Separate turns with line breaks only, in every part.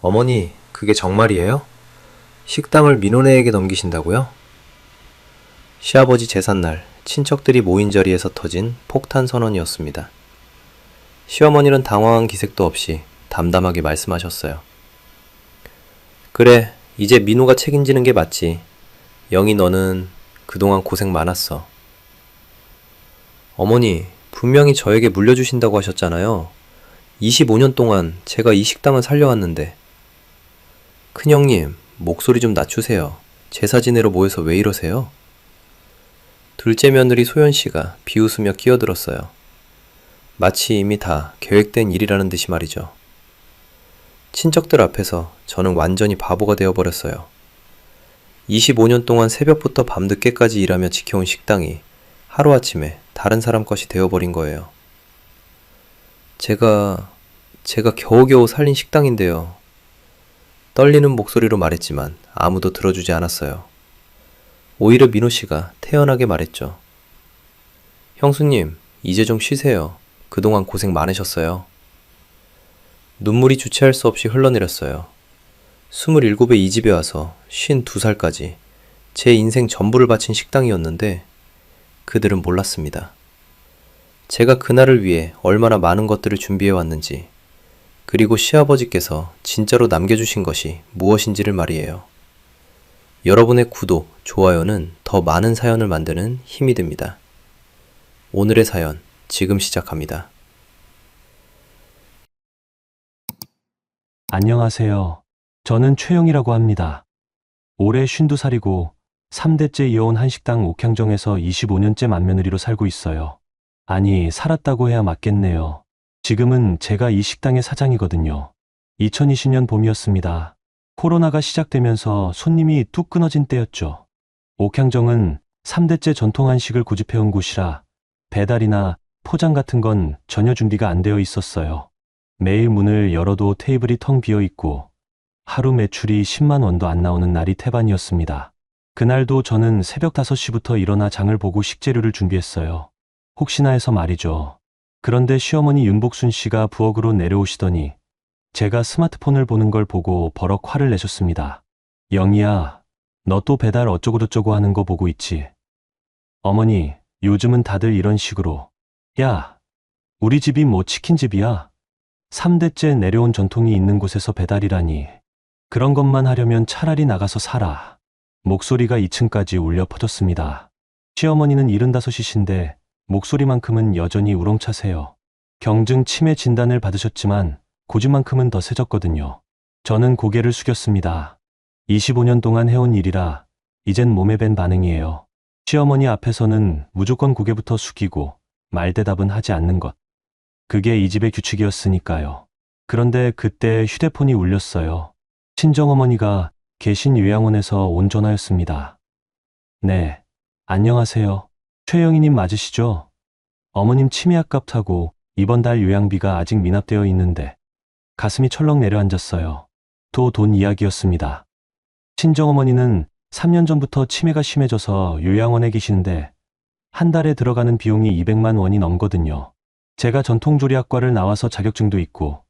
어머니, 그게 정말이에요? 식당을 민호네에게 넘기신다고요? 시아버지 제삿날, 친척들이 모인 자리에서 터진 폭탄 선언이었습니다. 시어머니는 당황한 기색도 없이 담담하게 말씀하셨어요. 그래, 이제 민호가 책임지는 게 맞지. 영희 너는 그동안 고생 많았어. 어머니, 분명히 저에게 물려주신다고 하셨잖아요. 25년 동안 제가 이 식당을 살려왔는데. 큰형님, 목소리 좀 낮추세요. 제사 지내러 모여서 왜 이러세요? 둘째 며느리 소연씨가 비웃으며 끼어들었어요. 마치 이미 다 계획된 일이라는 듯이 말이죠. 친척들 앞에서 저는 완전히 바보가 되어버렸어요. 25년 동안 새벽부터 밤늦게까지 일하며 지켜온 식당이 하루아침에 다른 사람 것이 되어버린 거예요. 제가 겨우겨우 살린 식당인데요. 떨리는 목소리로 말했지만 아무도 들어주지 않았어요. 오히려 민호 씨가 태연하게 말했죠. 형수님, 이제 좀 쉬세요. 그동안 고생 많으셨어요. 눈물이 주체할 수 없이 흘러내렸어요. 27에 이 집에 와서 52살까지 제 인생 전부를 바친 식당이었는데 그들은 몰랐습니다. 제가 그날을 위해 얼마나 많은 것들을 준비해 왔는지, 그리고 시아버지께서 진짜로 남겨주신 것이 무엇인지를 말이에요. 여러분의 구독, 좋아요는 더 많은 사연을 만드는 힘이 됩니다. 오늘의 사연, 지금 시작합니다.
안녕하세요. 저는 최영이라고 합니다. 올해 52살이고 3대째 이어온 한식당 옥향정에서 25년째 맏며느리로 살고 있어요. 아니, 살았다고 해야 맞겠네요. 지금은 제가 이 식당의 사장이거든요. 2020년 봄이었습니다. 코로나가 시작되면서 손님이 뚝 끊어진 때였죠. 옥향정은 3대째 전통 한식을 고집해온 곳이라 배달이나 포장 같은 건 전혀 준비가 안 되어 있었어요. 매일 문을 열어도 테이블이 텅 비어 있고 하루 매출이 10만 원도 안 나오는 날이 태반이었습니다. 그날도 저는 새벽 5시부터 일어나 장을 보고 식재료를 준비했어요. 혹시나 해서 말이죠. 그런데 시어머니 윤복순 씨가 부엌으로 내려오시더니 제가 스마트폰을 보는 걸 보고 버럭 화를 내셨습니다. 영희야, 너 또 배달 어쩌고저쩌고 하는 거 보고 있지? 어머니, 요즘은 다들 이런 식으로. 야, 우리 집이 뭐 치킨집이야? 3대째 내려온 전통이 있는 곳에서 배달이라니. 그런 것만 하려면 차라리 나가서 살아. 목소리가 2층까지 울려 퍼졌습니다. 시어머니는 75이신데 목소리만큼은 여전히 우렁차세요. 경증 치매 진단을 받으셨지만 고지만큼은 더 세졌거든요. 저는 고개를 숙였습니다. 25년 동안 해온 일이라 이젠 몸에 밴 반응이에요. 시어머니 앞에서는 무조건 고개부터 숙이고 말대답은 하지 않는 것. 그게 이 집의 규칙이었으니까요. 그런데 그때 휴대폰이 울렸어요. 친정어머니가 계신 요양원에서 온 전화였습니다. 네, 안녕하세요. 최영희님 맞으시죠? 어머님 치매약 값하고 이번 달 요양비가 아직 미납되어 있는데. 가슴이 철렁 내려앉았어요. 또 돈 이야기였습니다. 친정어머니는 3년 전부터 치매가 심해져서 요양원에 계시는데 한 달에 들어가는 비용이 200만 원이 넘거든요. 제가 전통조리학과를 나와서 자격증도 있고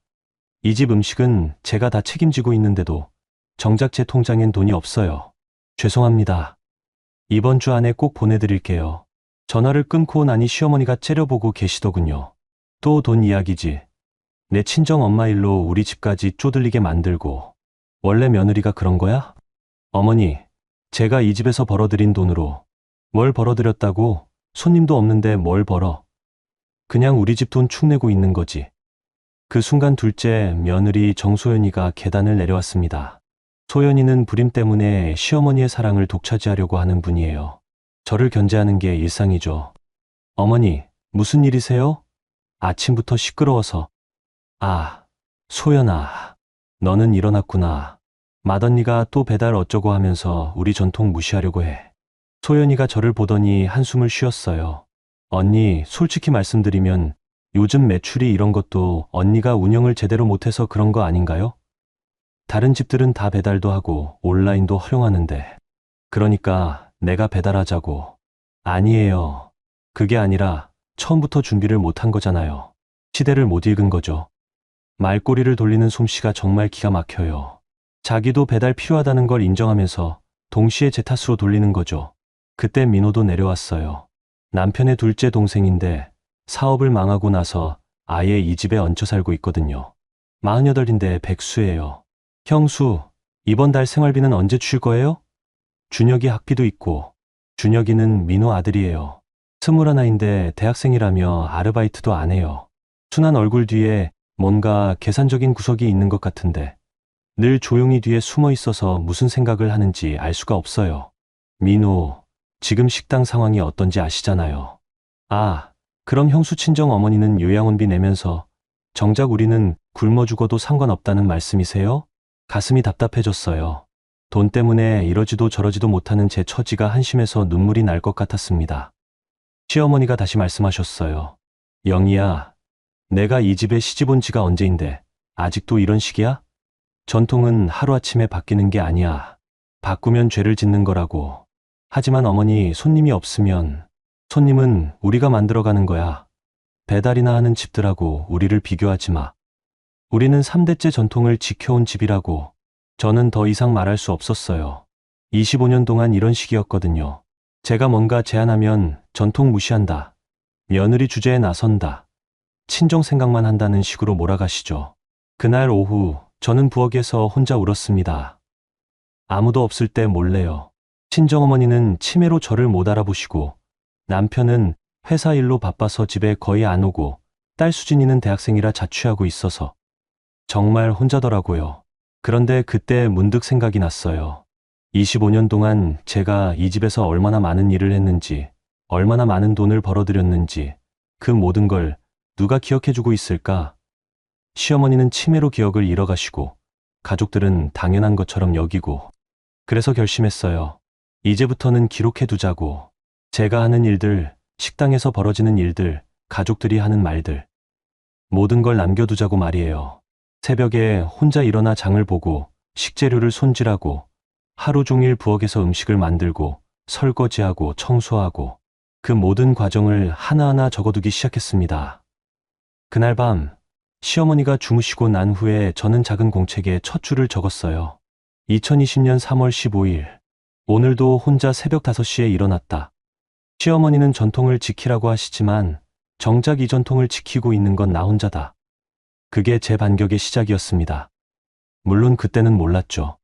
이 집 음식은 제가 다 책임지고 있는데도 정작 제 통장엔 돈이 없어요. 죄송합니다. 이번 주 안에 꼭 보내드릴게요. 전화를 끊고 나니 시어머니가 째려보고 계시더군요. 또 돈 이야기지. 내 친정 엄마 일로 우리 집까지 쪼들리게 만들고. 원래 며느리가 그런 거야? 어머니, 제가 이 집에서 벌어들인 돈으로. 뭘 벌어들였다고? 손님도 없는데 뭘 벌어? 그냥 우리 집 돈 축내고 있는 거지. 그 순간 둘째 며느리 정소연이가 계단을 내려왔습니다. 소연이는 불임 때문에 시어머니의 사랑을 독차지하려고 하는 분이에요. 저를 견제하는 게 일상이죠. 어머니, 무슨 일이세요? 아침부터 시끄러워서. 아, 소연아, 너는 일어났구나. 맏언니가 또 배달 어쩌고 하면서 우리 전통 무시하려고 해. 소연이가 저를 보더니 한숨을 쉬었어요. 언니, 솔직히 말씀드리면 요즘 매출이 이런 것도 언니가 운영을 제대로 못해서 그런 거 아닌가요? 다른 집들은 다 배달도 하고 온라인도 활용하는데. 그러니까 내가 배달하자고. 아니에요. 그게 아니라 처음부터 준비를 못한 거잖아요. 시대를 못 읽은 거죠. 말꼬리를 돌리는 솜씨가 정말 기가 막혀요. 자기도 배달 필요하다는 걸 인정하면서 동시에 제 탓으로 돌리는 거죠. 그때 민호도 내려왔어요. 남편의 둘째 동생인데 사업을 망하고 나서 아예 이 집에 얹혀 살고 있거든요. 48인데 백수예요. 형수, 이번 달 생활비는 언제 줄 거예요? 준혁이 학비도 있고, 준혁이는 민호 아들이에요. 21인데 대학생이라며 아르바이트도 안 해요. 순한 얼굴 뒤에 뭔가 계산적인 구석이 있는 것 같은데 늘 조용히 뒤에 숨어 있어서 무슨 생각을 하는지 알 수가 없어요. 민호, 지금 식당 상황이 어떤지 아시잖아요. 아, 그럼 형수 친정 어머니는 요양원비 내면서 정작 우리는 굶어 죽어도 상관없다는 말씀이세요? 가슴이 답답해졌어요. 돈 때문에 이러지도 저러지도 못하는 제 처지가 한심해서 눈물이 날 것 같았습니다. 시어머니가 다시 말씀하셨어요. 영희야, 내가 이 집에 시집 온 지가 언제인데 아직도 이런 식이야? 전통은 하루아침에 바뀌는 게 아니야. 바꾸면 죄를 짓는 거라고. 하지만 어머니, 손님이 없으면 손님은 우리가 만들어가는 거야. 배달이나 하는 집들하고 우리를 비교하지 마. 우리는 3대째 전통을 지켜온 집이라고. 저는 더 이상 말할 수 없었어요. 25년 동안 이런 식이었거든요. 제가 뭔가 제안하면 전통 무시한다. 며느리 주제에 나선다. 친정 생각만 한다는 식으로 몰아가시죠. 그날 오후 저는 부엌에서 혼자 울었습니다. 아무도 없을 때 몰래요. 친정어머니는 치매로 저를 못 알아보시고 남편은 회사 일로 바빠서 집에 거의 안 오고 딸 수진이는 대학생이라 자취하고 있어서 정말 혼자더라고요. 그런데 그때 문득 생각이 났어요. 25년 동안 제가 이 집에서 얼마나 많은 일을 했는지, 얼마나 많은 돈을 벌어들였는지, 그 모든 걸 누가 기억해주고 있을까? 시어머니는 치매로 기억을 잃어가시고, 가족들은 당연한 것처럼 여기고, 그래서 결심했어요. 이제부터는 기록해두자고. 제가 하는 일들, 식당에서 벌어지는 일들, 가족들이 하는 말들, 모든 걸 남겨두자고 말이에요. 새벽에 혼자 일어나 장을 보고, 식재료를 손질하고, 하루 종일 부엌에서 음식을 만들고, 설거지하고, 청소하고, 그 모든 과정을 하나하나 적어두기 시작했습니다. 그날 밤, 시어머니가 주무시고 난 후에 저는 작은 공책에 첫 줄을 적었어요. 2020년 3월 15일. 오늘도 혼자 새벽 5시에 일어났다. 시어머니는 전통을 지키라고 하시지만 정작 이 전통을 지키고 있는 건 나 혼자다. 그게 제 반격의 시작이었습니다. 물론 그때는 몰랐죠.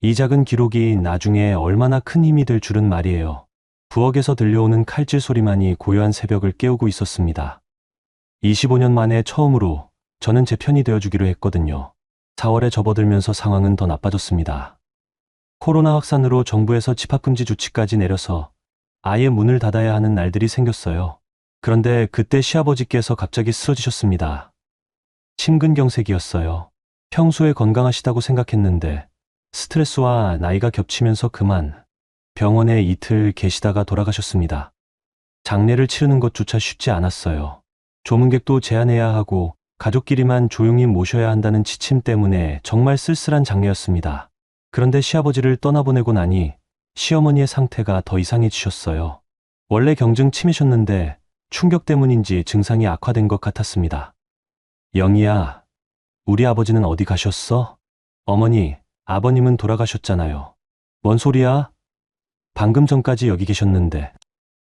이 작은 기록이 나중에 얼마나 큰 힘이 될 줄은 말이에요. 부엌에서 들려오는 칼질 소리만이 고요한 새벽을 깨우고 있었습니다. 25년 만에 처음으로 저는 제 편이 되어주기로 했거든요. 4월에 접어들면서 상황은 더 나빠졌습니다. 코로나 확산으로 정부에서 집합금지 조치까지 내려서 아예 문을 닫아야 하는 날들이 생겼어요. 그런데 그때 시아버지께서 갑자기 쓰러지셨습니다. 심근경색이었어요. 평소에 건강하시다고 생각했는데 스트레스와 나이가 겹치면서 그만 병원에 이틀 계시다가 돌아가셨습니다. 장례를 치르는 것조차 쉽지 않았어요. 조문객도 제한해야 하고 가족끼리만 조용히 모셔야 한다는 지침 때문에 정말 쓸쓸한 장례였습니다. 그런데 시아버지를 떠나보내고 나니 시어머니의 상태가 더 이상해지셨어요. 원래 경증 치매셨는데 충격 때문인지 증상이 악화된 것 같았습니다. 영희야, 우리 아버지는 어디 가셨어? 어머니, 아버님은 돌아가셨잖아요. 뭔 소리야? 방금 전까지 여기 계셨는데.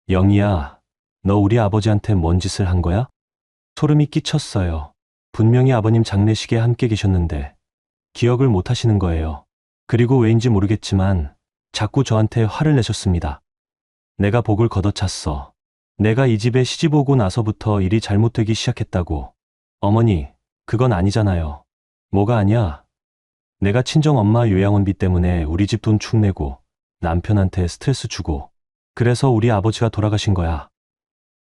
영희야, 너 우리 아버지한테 뭔 짓을 한 거야? 소름이 끼쳤어요. 분명히 아버님 장례식에 함께 계셨는데 기억을 못 하시는 거예요. 그리고 왜인지 모르겠지만 자꾸 저한테 화를 내셨습니다. 내가 복을 걷어찼어. 내가 이 집에 시집 오고 나서부터 일이 잘못되기 시작했다고. 어머니, 그건 아니잖아요. 뭐가 아니야? 내가 친정 엄마 요양원비 때문에 우리 집 돈 축내고 남편한테 스트레스 주고 그래서 우리 아버지가 돌아가신 거야.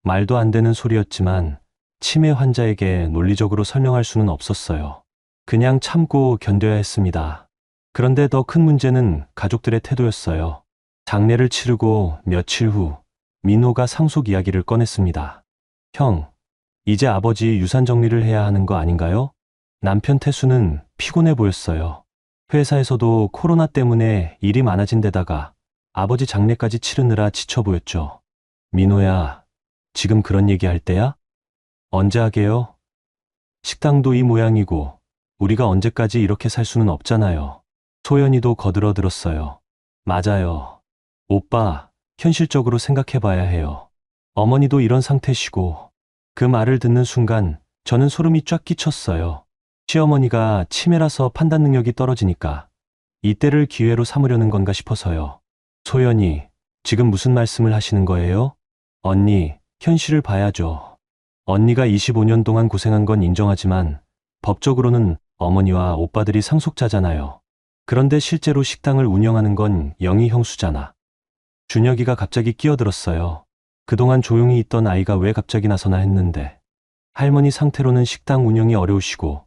말도 안 되는 소리였지만 치매 환자에게 논리적으로 설명할 수는 없었어요. 그냥 참고 견뎌야 했습니다. 그런데 더 큰 문제는 가족들의 태도였어요. 장례를 치르고 며칠 후 민호가 상속 이야기를 꺼냈습니다. 형, 이제 아버지 유산 정리를 해야 하는 거 아닌가요? 남편 태수는 피곤해 보였어요. 회사에서도 코로나 때문에 일이 많아진 데다가 아버지 장례까지 치르느라 지쳐 보였죠. 민호야, 지금 그런 얘기할 때야? 언제 하게요? 식당도 이 모양이고 우리가 언제까지 이렇게 살 수는 없잖아요. 소연이도 거들어들었어요. 맞아요. 오빠, 현실적으로 생각해봐야 해요. 어머니도 이런 상태시고. 그 말을 듣는 순간 저는 소름이 쫙 끼쳤어요. 시어머니가 치매라서 판단 능력이 떨어지니까 이때를 기회로 삼으려는 건가 싶어서요. 소연이, 지금 무슨 말씀을 하시는 거예요? 언니, 현실을 봐야죠. 언니가 25년 동안 고생한 건 인정하지만 법적으로는 어머니와 오빠들이 상속자잖아요. 그런데 실제로 식당을 운영하는 건 영희 형수잖아. 준혁이가 갑자기 끼어들었어요. 그동안 조용히 있던 아이가 왜 갑자기 나서나 했는데 할머니 상태로는 식당 운영이 어려우시고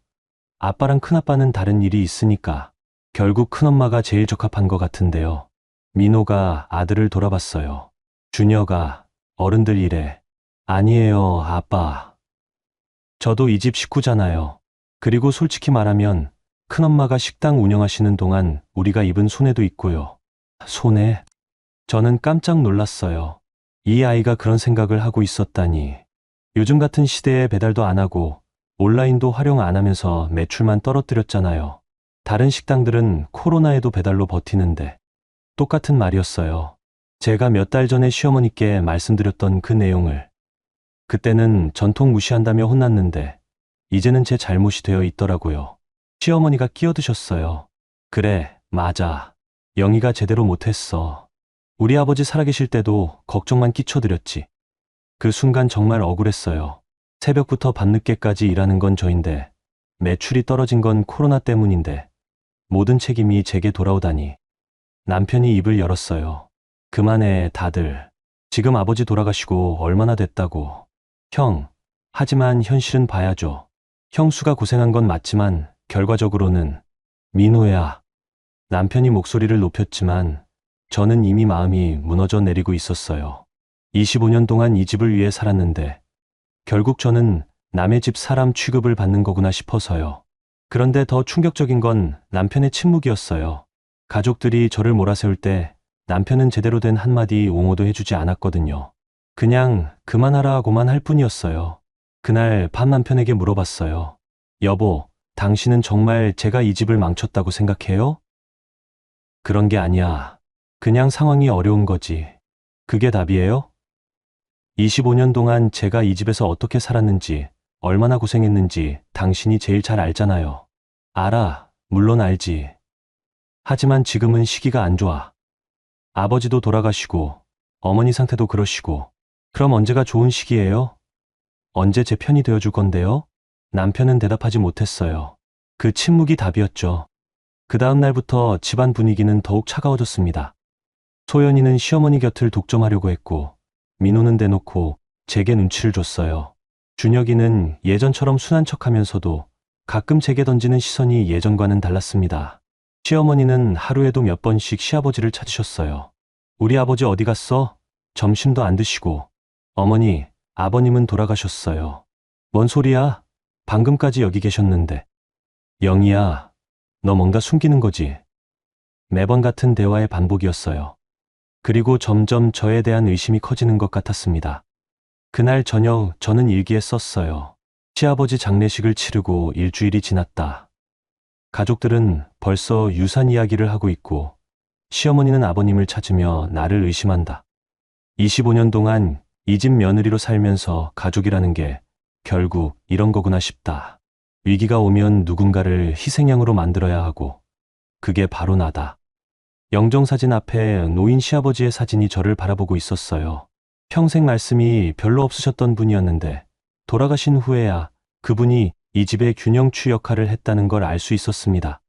아빠랑 큰아빠는 다른 일이 있으니까 결국 큰엄마가 제일 적합한 것 같은데요. 민호가 아들을 돌아봤어요. 준혁아, 어른들 일에. 아니에요, 아빠. 저도 이 집 식구잖아요. 그리고 솔직히 말하면 큰엄마가 식당 운영하시는 동안 우리가 입은 손해도 있고요. 손해? 저는 깜짝 놀랐어요. 이 아이가 그런 생각을 하고 있었다니. 요즘 같은 시대에 배달도 안 하고 온라인도 활용 안 하면서 매출만 떨어뜨렸잖아요. 다른 식당들은 코로나에도 배달로 버티는데 똑같은 말이었어요. 제가 몇 달 전에 시어머니께 말씀드렸던 그 내용을. 그때는 전통 무시한다며 혼났는데 이제는 제 잘못이 되어 있더라고요. 시어머니가 끼어드셨어요. 그래, 맞아. 영희가 제대로 못했어. 우리 아버지 살아계실 때도 걱정만 끼쳐드렸지. 그 순간 정말 억울했어요. 새벽부터 밤늦게까지 일하는 건 저인데 매출이 떨어진 건 코로나 때문인데 모든 책임이 제게 돌아오다니. 남편이 입을 열었어요. 그만해, 다들. 지금 아버지 돌아가시고 얼마나 됐다고. 형, 하지만 현실은 봐야죠. 형수가 고생한 건 맞지만 결과적으로는. 민호야. 남편이 목소리를 높였지만 저는 이미 마음이 무너져 내리고 있었어요. 25년 동안 이 집을 위해 살았는데 결국 저는 남의 집 사람 취급을 받는 거구나 싶어서요. 그런데 더 충격적인 건 남편의 침묵이었어요. 가족들이 저를 몰아세울 때 남편은 제대로 된 한마디 옹호도 해주지 않았거든요. 그냥 그만하라고만 할 뿐이었어요. 그날 밤 남편에게 물어봤어요. 여보, 당신은 정말 제가 이 집을 망쳤다고 생각해요? 그런 게 아니야. 그냥 상황이 어려운 거지. 그게 답이에요? 25년 동안 제가 이 집에서 어떻게 살았는지, 얼마나 고생했는지 당신이 제일 잘 알잖아요. 알아. 물론 알지. 하지만 지금은 시기가 안 좋아. 아버지도 돌아가시고, 어머니 상태도 그러시고, 그럼 언제가 좋은 시기예요? 언제 제 편이 되어줄 건데요? 남편은 대답하지 못했어요. 그 침묵이 답이었죠. 그 다음 날부터 집안 분위기는 더욱 차가워졌습니다. 소연이는 시어머니 곁을 독점하려고 했고, 민호는 대놓고 제게 눈치를 줬어요. 준혁이는 예전처럼 순한 척하면서도 가끔 제게 던지는 시선이 예전과는 달랐습니다. 시어머니는 하루에도 몇 번씩 시아버지를 찾으셨어요. 우리 아버지 어디 갔어? 점심도 안 드시고. 어머니, 아버님은 돌아가셨어요. 뭔 소리야? 방금까지 여기 계셨는데. 영희야, 너 뭔가 숨기는 거지? 매번 같은 대화의 반복이었어요. 그리고 점점 저에 대한 의심이 커지는 것 같았습니다. 그날 저녁 저는 일기에 썼어요. 시아버지 장례식을 치르고 일주일이 지났다. 가족들은 벌써 유산 이야기를 하고 있고 시어머니는 아버님을 찾으며 나를 의심한다. 25년 동안 이 집 며느리로 살면서 가족이라는 게 결국 이런 거구나 싶다. 위기가 오면 누군가를 희생양으로 만들어야 하고 그게 바로 나다. 영정사진 앞에 노인 시아버지의 사진이 저를 바라보고 있었어요. 평생 말씀이 별로 없으셨던 분이었는데 돌아가신 후에야 그분이 이 집의 균형추 역할을 했다는 걸 알 수 있었습니다.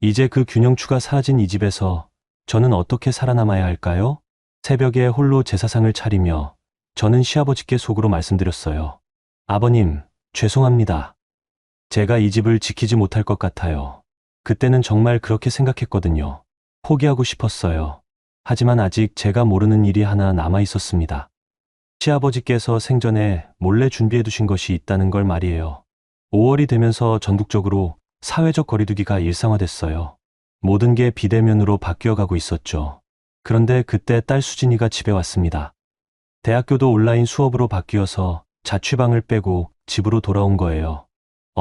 이제 그 균형추가 사라진 이 집에서 저는 어떻게 살아남아야 할까요? 새벽에 홀로 제사상을 차리며 저는 시아버지께 속으로 말씀드렸어요. 아버님, 죄송합니다. 제가 이 집을 지키지 못할 것 같아요. 그때는 정말 그렇게 생각했거든요. 포기하고 싶었어요. 하지만 아직 제가 모르는 일이 하나 남아 있었습니다. 시아버지께서 생전에 몰래 준비해 두신 것이 있다는 걸 말이에요. 5월이 되면서 전국적으로 사회적 거리두기가 일상화됐어요. 모든 게 비대면으로 바뀌어가고 있었죠. 그런데 그때 딸 수진이가 집에 왔습니다. 대학교도 온라인 수업으로 바뀌어서 자취방을 빼고 집으로 돌아온 거예요.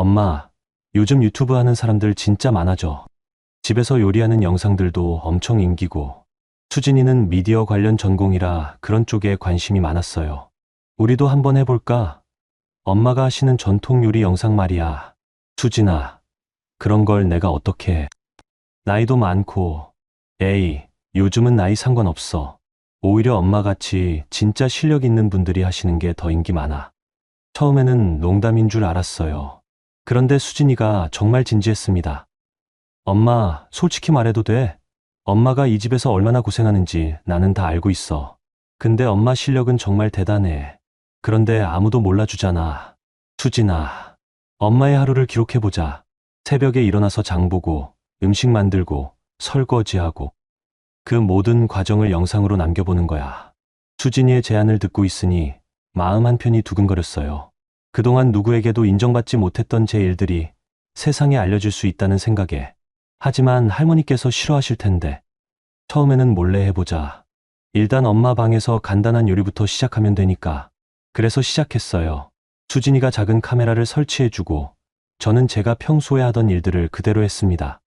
엄마, 요즘 유튜브 하는 사람들 진짜 많아져. 집에서 요리하는 영상들도 엄청 인기고, 수진이는 미디어 관련 전공이라 그런 쪽에 관심이 많았어요. 우리도 한번 해볼까? 엄마가 하시는 전통 요리 영상 말이야. 수진아, 그런 걸 내가 어떻게 해? 나이도 많고, 에이, 요즘은 나이 상관없어. 오히려 엄마같이 진짜 실력 있는 분들이 하시는 게 더 인기 많아. 처음에는 농담인 줄 알았어요. 그런데 수진이가 정말 진지했습니다. 엄마, 솔직히 말해도 돼? 엄마가 이 집에서 얼마나 고생하는지 나는 다 알고 있어. 근데 엄마 실력은 정말 대단해. 그런데 아무도 몰라주잖아. 수진아, 엄마의 하루를 기록해보자. 새벽에 일어나서 장 보고, 음식 만들고, 설거지하고, 그 모든 과정을 영상으로 남겨보는 거야. 수진이의 제안을 듣고 있으니 마음 한편이 두근거렸어요. 그동안 누구에게도 인정받지 못했던 제 일들이 세상에 알려질 수 있다는 생각에. 하지만 할머니께서 싫어하실 텐데. 처음에는 몰래 해보자. 일단 엄마 방에서 간단한 요리부터 시작하면 되니까. 그래서 시작했어요. 수진이가 작은 카메라를 설치해주고 저는 제가 평소에 하던 일들을 그대로 했습니다.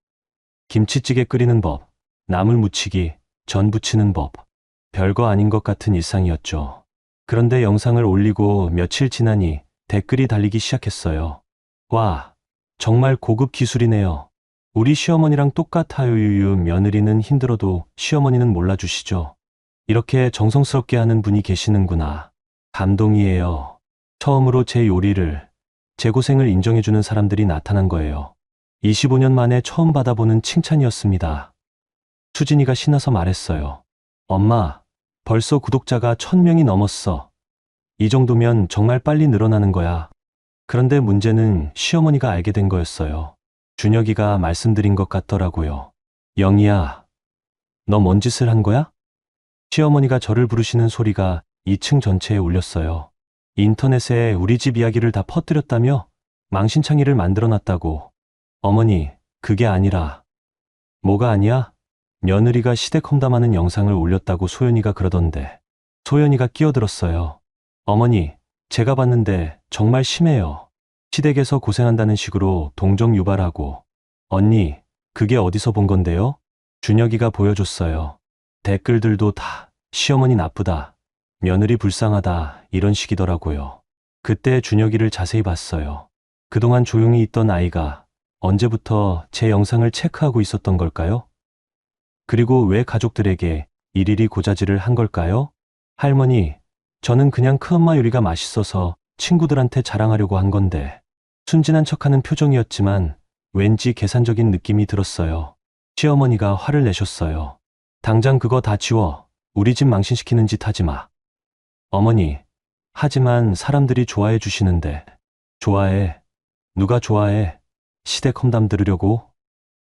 김치찌개 끓이는 법, 나물 무치기, 전 부치는 법. 별거 아닌 것 같은 일상이었죠. 그런데 영상을 올리고 며칠 지나니 댓글이 달리기 시작했어요. 와, 정말 고급 기술이네요. 우리 시어머니랑 똑같아요. 유유. 며느리는 힘들어도 시어머니는 몰라주시죠. 이렇게 정성스럽게 하는 분이 계시는구나. 감동이에요. 처음으로 제 요리를, 제 고생을 인정해주는 사람들이 나타난 거예요. 25년 만에 처음 받아보는 칭찬이었습니다. 수진이가 신나서 말했어요. 엄마, 벌써 구독자가 1000명이 넘었어. 이 정도면 정말 빨리 늘어나는 거야. 그런데 문제는 시어머니가 알게 된 거였어요. 준혁이가 말씀드린 것 같더라고요. 영희야, 너 뭔 짓을 한 거야? 시어머니가 저를 부르시는 소리가 2층 전체에 울렸어요. 인터넷에 우리 집 이야기를 다 퍼뜨렸다며 망신창이를 만들어놨다고. 어머니, 그게 아니라. 뭐가 아니야? 며느리가 시댁 험담하는 영상을 올렸다고 소연이가 그러던데. 소연이가 끼어들었어요. 어머니, 제가 봤는데 정말 심해요. 시댁에서 고생한다는 식으로 동정 유발하고. 언니, 그게 어디서 본 건데요? 준혁이가 보여줬어요. 댓글들도 다 시어머니 나쁘다, 며느리 불쌍하다 이런 식이더라고요. 그때 준혁이를 자세히 봤어요. 그동안 조용히 있던 아이가 언제부터 제 영상을 체크하고 있었던 걸까요? 그리고 왜 가족들에게 일일이 고자질을 한 걸까요? 할머니, 저는 그냥 큰엄마 요리가 맛있어서 친구들한테 자랑하려고 한 건데. 순진한 척하는 표정이었지만 왠지 계산적인 느낌이 들었어요. 시어머니가 화를 내셨어요. 당장 그거 다 지워. 우리 집 망신시키는 짓 하지 마. 어머니, 하지만 사람들이 좋아해 주시는데. 좋아해? 누가 좋아해? 시댁 험담 들으려고?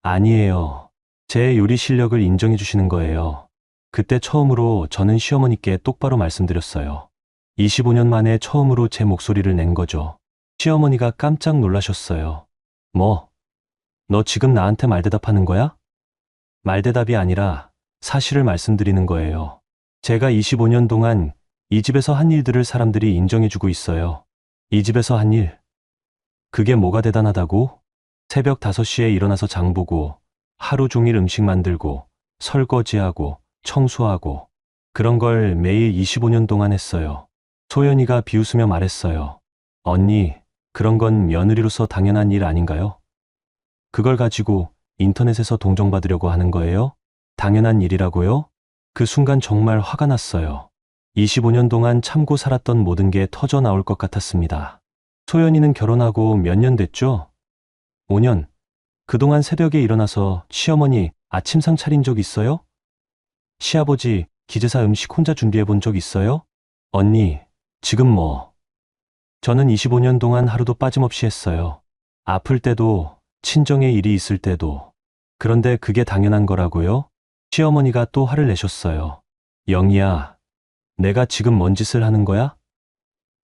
아니에요. 제 요리 실력을 인정해 주시는 거예요. 그때 처음으로 저는 시어머니께 똑바로 말씀드렸어요. 25년 만에 처음으로 제 목소리를 낸 거죠. 시어머니가 깜짝 놀라셨어요. 뭐? 너 지금 나한테 말대답하는 거야? 말대답이 아니라 사실을 말씀드리는 거예요. 제가 25년 동안 이 집에서 한 일들을 사람들이 인정해주고 있어요. 이 집에서 한 일. 그게 뭐가 대단하다고? 새벽 5시에 일어나서 장 보고 하루 종일 음식 만들고 설거지하고 청소하고 그런 걸 매일 25년 동안 했어요. 소연이가 비웃으며 말했어요. 언니, 그런 건 며느리로서 당연한 일 아닌가요? 그걸 가지고 인터넷에서 동정받으려고 하는 거예요? 당연한 일이라고요? 그 순간 정말 화가 났어요. 25년 동안 참고 살았던 모든 게 터져 나올 것 같았습니다. 소연이는 결혼하고 몇 년 됐죠? 5년. 그동안 새벽에 일어나서 시어머니 아침상 차린 적 있어요? 시아버지 기제사 음식 혼자 준비해 본 적 있어요? 언니, 지금 뭐? 저는 25년 동안 하루도 빠짐없이 했어요. 아플 때도, 친정에 일이 있을 때도. 그런데 그게 당연한 거라고요? 시어머니가 또 화를 내셨어요. 영희야, 내가 지금 뭔 짓을 하는 거야?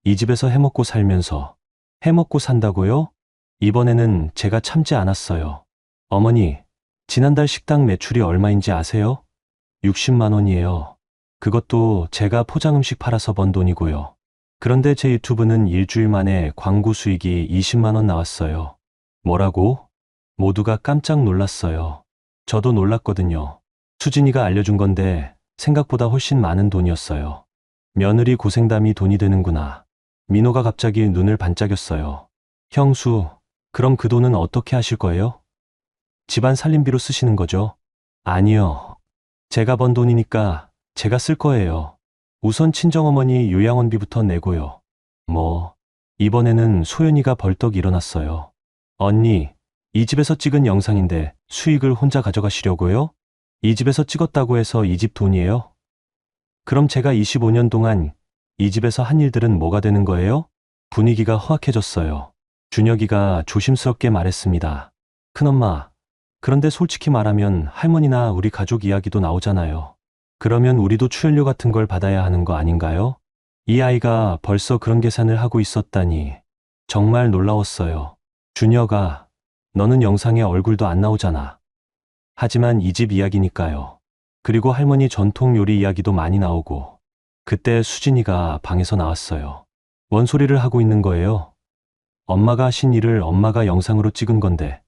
이 집에서 해먹고 살면서. 해먹고 산다고요? 이번에는 제가 참지 않았어요. 어머니, 지난달 식당 매출이 얼마인지 아세요? 60만 원이에요. 그것도 제가 포장 음식 팔아서 번 돈이고요. 그런데 제 유튜브는 일주일 만에 광고 수익이 20만 원 나왔어요. 뭐라고? 모두가 깜짝 놀랐어요. 저도 놀랐거든요. 수진이가 알려준 건데 생각보다 훨씬 많은 돈이었어요. 며느리 고생담이 돈이 되는구나. 민호가 갑자기 눈을 반짝였어요. 형수, 그럼 그 돈은 어떻게 하실 거예요? 집안 살림비로 쓰시는 거죠? 아니요. 제가 번 돈이니까 제가 쓸 거예요. 우선 친정어머니 요양원비부터 내고요. 뭐, 이번에는 소연이가 벌떡 일어났어요. 언니, 이 집에서 찍은 영상인데 수익을 혼자 가져가시려고요? 이 집에서 찍었다고 해서 이 집 돈이에요? 그럼 제가 25년 동안 이 집에서 한 일들은 뭐가 되는 거예요? 분위기가 허악해졌어요. 준혁이가 조심스럽게 말했습니다. 큰엄마, 그런데 솔직히 말하면 할머니나 우리 가족 이야기도 나오잖아요. 그러면 우리도 출연료 같은 걸 받아야 하는 거 아닌가요? 이 아이가 벌써 그런 계산을 하고 있었다니 정말 놀라웠어요. 준혁아, 너는 영상에 얼굴도 안 나오잖아. 하지만 이 집 이야기니까요. 그리고 할머니 전통 요리 이야기도 많이 나오고. 그때 수진이가 방에서 나왔어요. 뭔 소리를 하고 있는 거예요? 엄마가 하신 일을 엄마가 영상으로 찍은 건데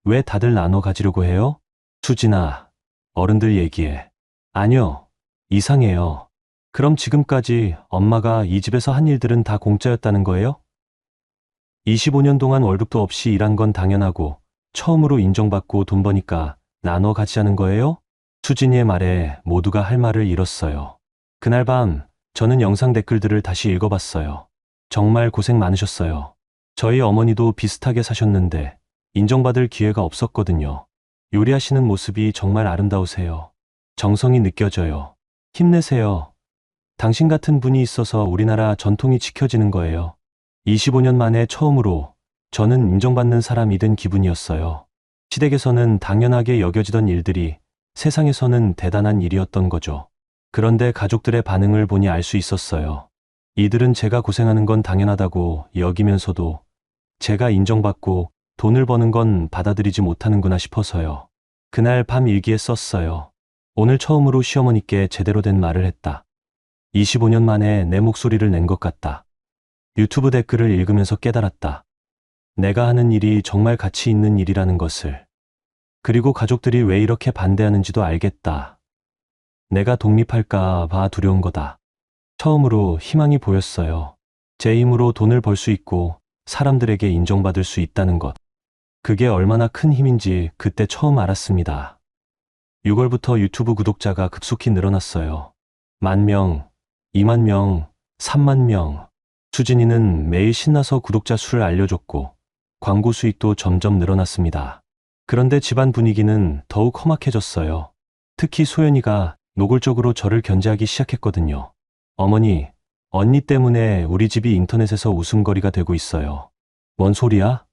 왜 다들 나눠 가지려고 해요? 수진아, 어른들 얘기해. 아니요, 이상해요. 그럼 지금까지 엄마가 이 집에서 한 일들은 다 공짜였다는 거예요? 25년 동안 월급도 없이 일한 건 당연하고 처음으로 인정받고 돈 버니까 나눠 가지자는 거예요? 수진이의 말에 모두가 할 말을 잃었어요. 그날 밤 저는 영상 댓글들을 다시 읽어봤어요. 정말 고생 많으셨어요. 저희 어머니도 비슷하게 사셨는데 인정받을 기회가 없었거든요. 요리하시는 모습이 정말 아름다우세요. 정성이 느껴져요. 힘내세요. 당신 같은 분이 있어서 우리나라 전통이 지켜지는 거예요. 25년 만에 처음으로 저는 인정받는 사람이 된 기분이었어요. 시댁에서는 당연하게 여겨지던 일들이 세상에서는 대단한 일이었던 거죠. 그런데 가족들의 반응을 보니 알 수 있었어요. 이들은 제가 고생하는 건 당연하다고 여기면서도 제가 인정받고 돈을 버는 건 받아들이지 못하는구나 싶어서요. 그날 밤 일기에 썼어요. 오늘 처음으로 시어머니께 제대로 된 말을 했다. 25년 만에 내 목소리를 낸 것 같다. 유튜브 댓글을 읽으면서 깨달았다. 내가 하는 일이 정말 가치 있는 일이라는 것을. 그리고 가족들이 왜 이렇게 반대하는지도 알겠다. 내가 독립할까 봐 두려운 거다. 처음으로 희망이 보였어요. 제 힘으로 돈을 벌 수 있고 사람들에게 인정받을 수 있다는 것. 그게 얼마나 큰 힘인지 그때 처음 알았습니다. 6월부터 유튜브 구독자가 급속히 늘어났어요. 10,000명, 20,000명, 30,000명. 수진이는 매일 신나서 구독자 수를 알려줬고 광고 수익도 점점 늘어났습니다. 그런데 집안 분위기는 더욱 험악해졌어요. 특히 소연이가 노골적으로 저를 견제하기 시작했거든요. 어머니, 언니 때문에 우리 집이 인터넷에서 웃음거리가 되고 있어요. 뭔 소리야?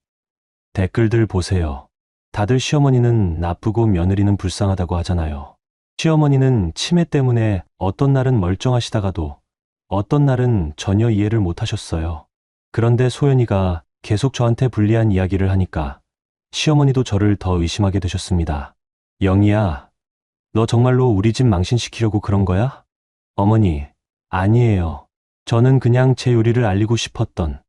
댓글들 보세요. 다들 시어머니는 나쁘고 며느리는 불쌍하다고 하잖아요. 시어머니는 치매 때문에 어떤 날은 멀쩡하시다가도 어떤 날은 전혀 이해를 못 하셨어요. 그런데 소연이가 계속 저한테 불리한 이야기를 하니까 시어머니도 저를 더 의심하게 되셨습니다. 영희야, 너 정말로 우리 집 망신시키려고 그런 거야? 어머니, 아니에요. 저는 그냥 제 요리를 알리고 싶었던.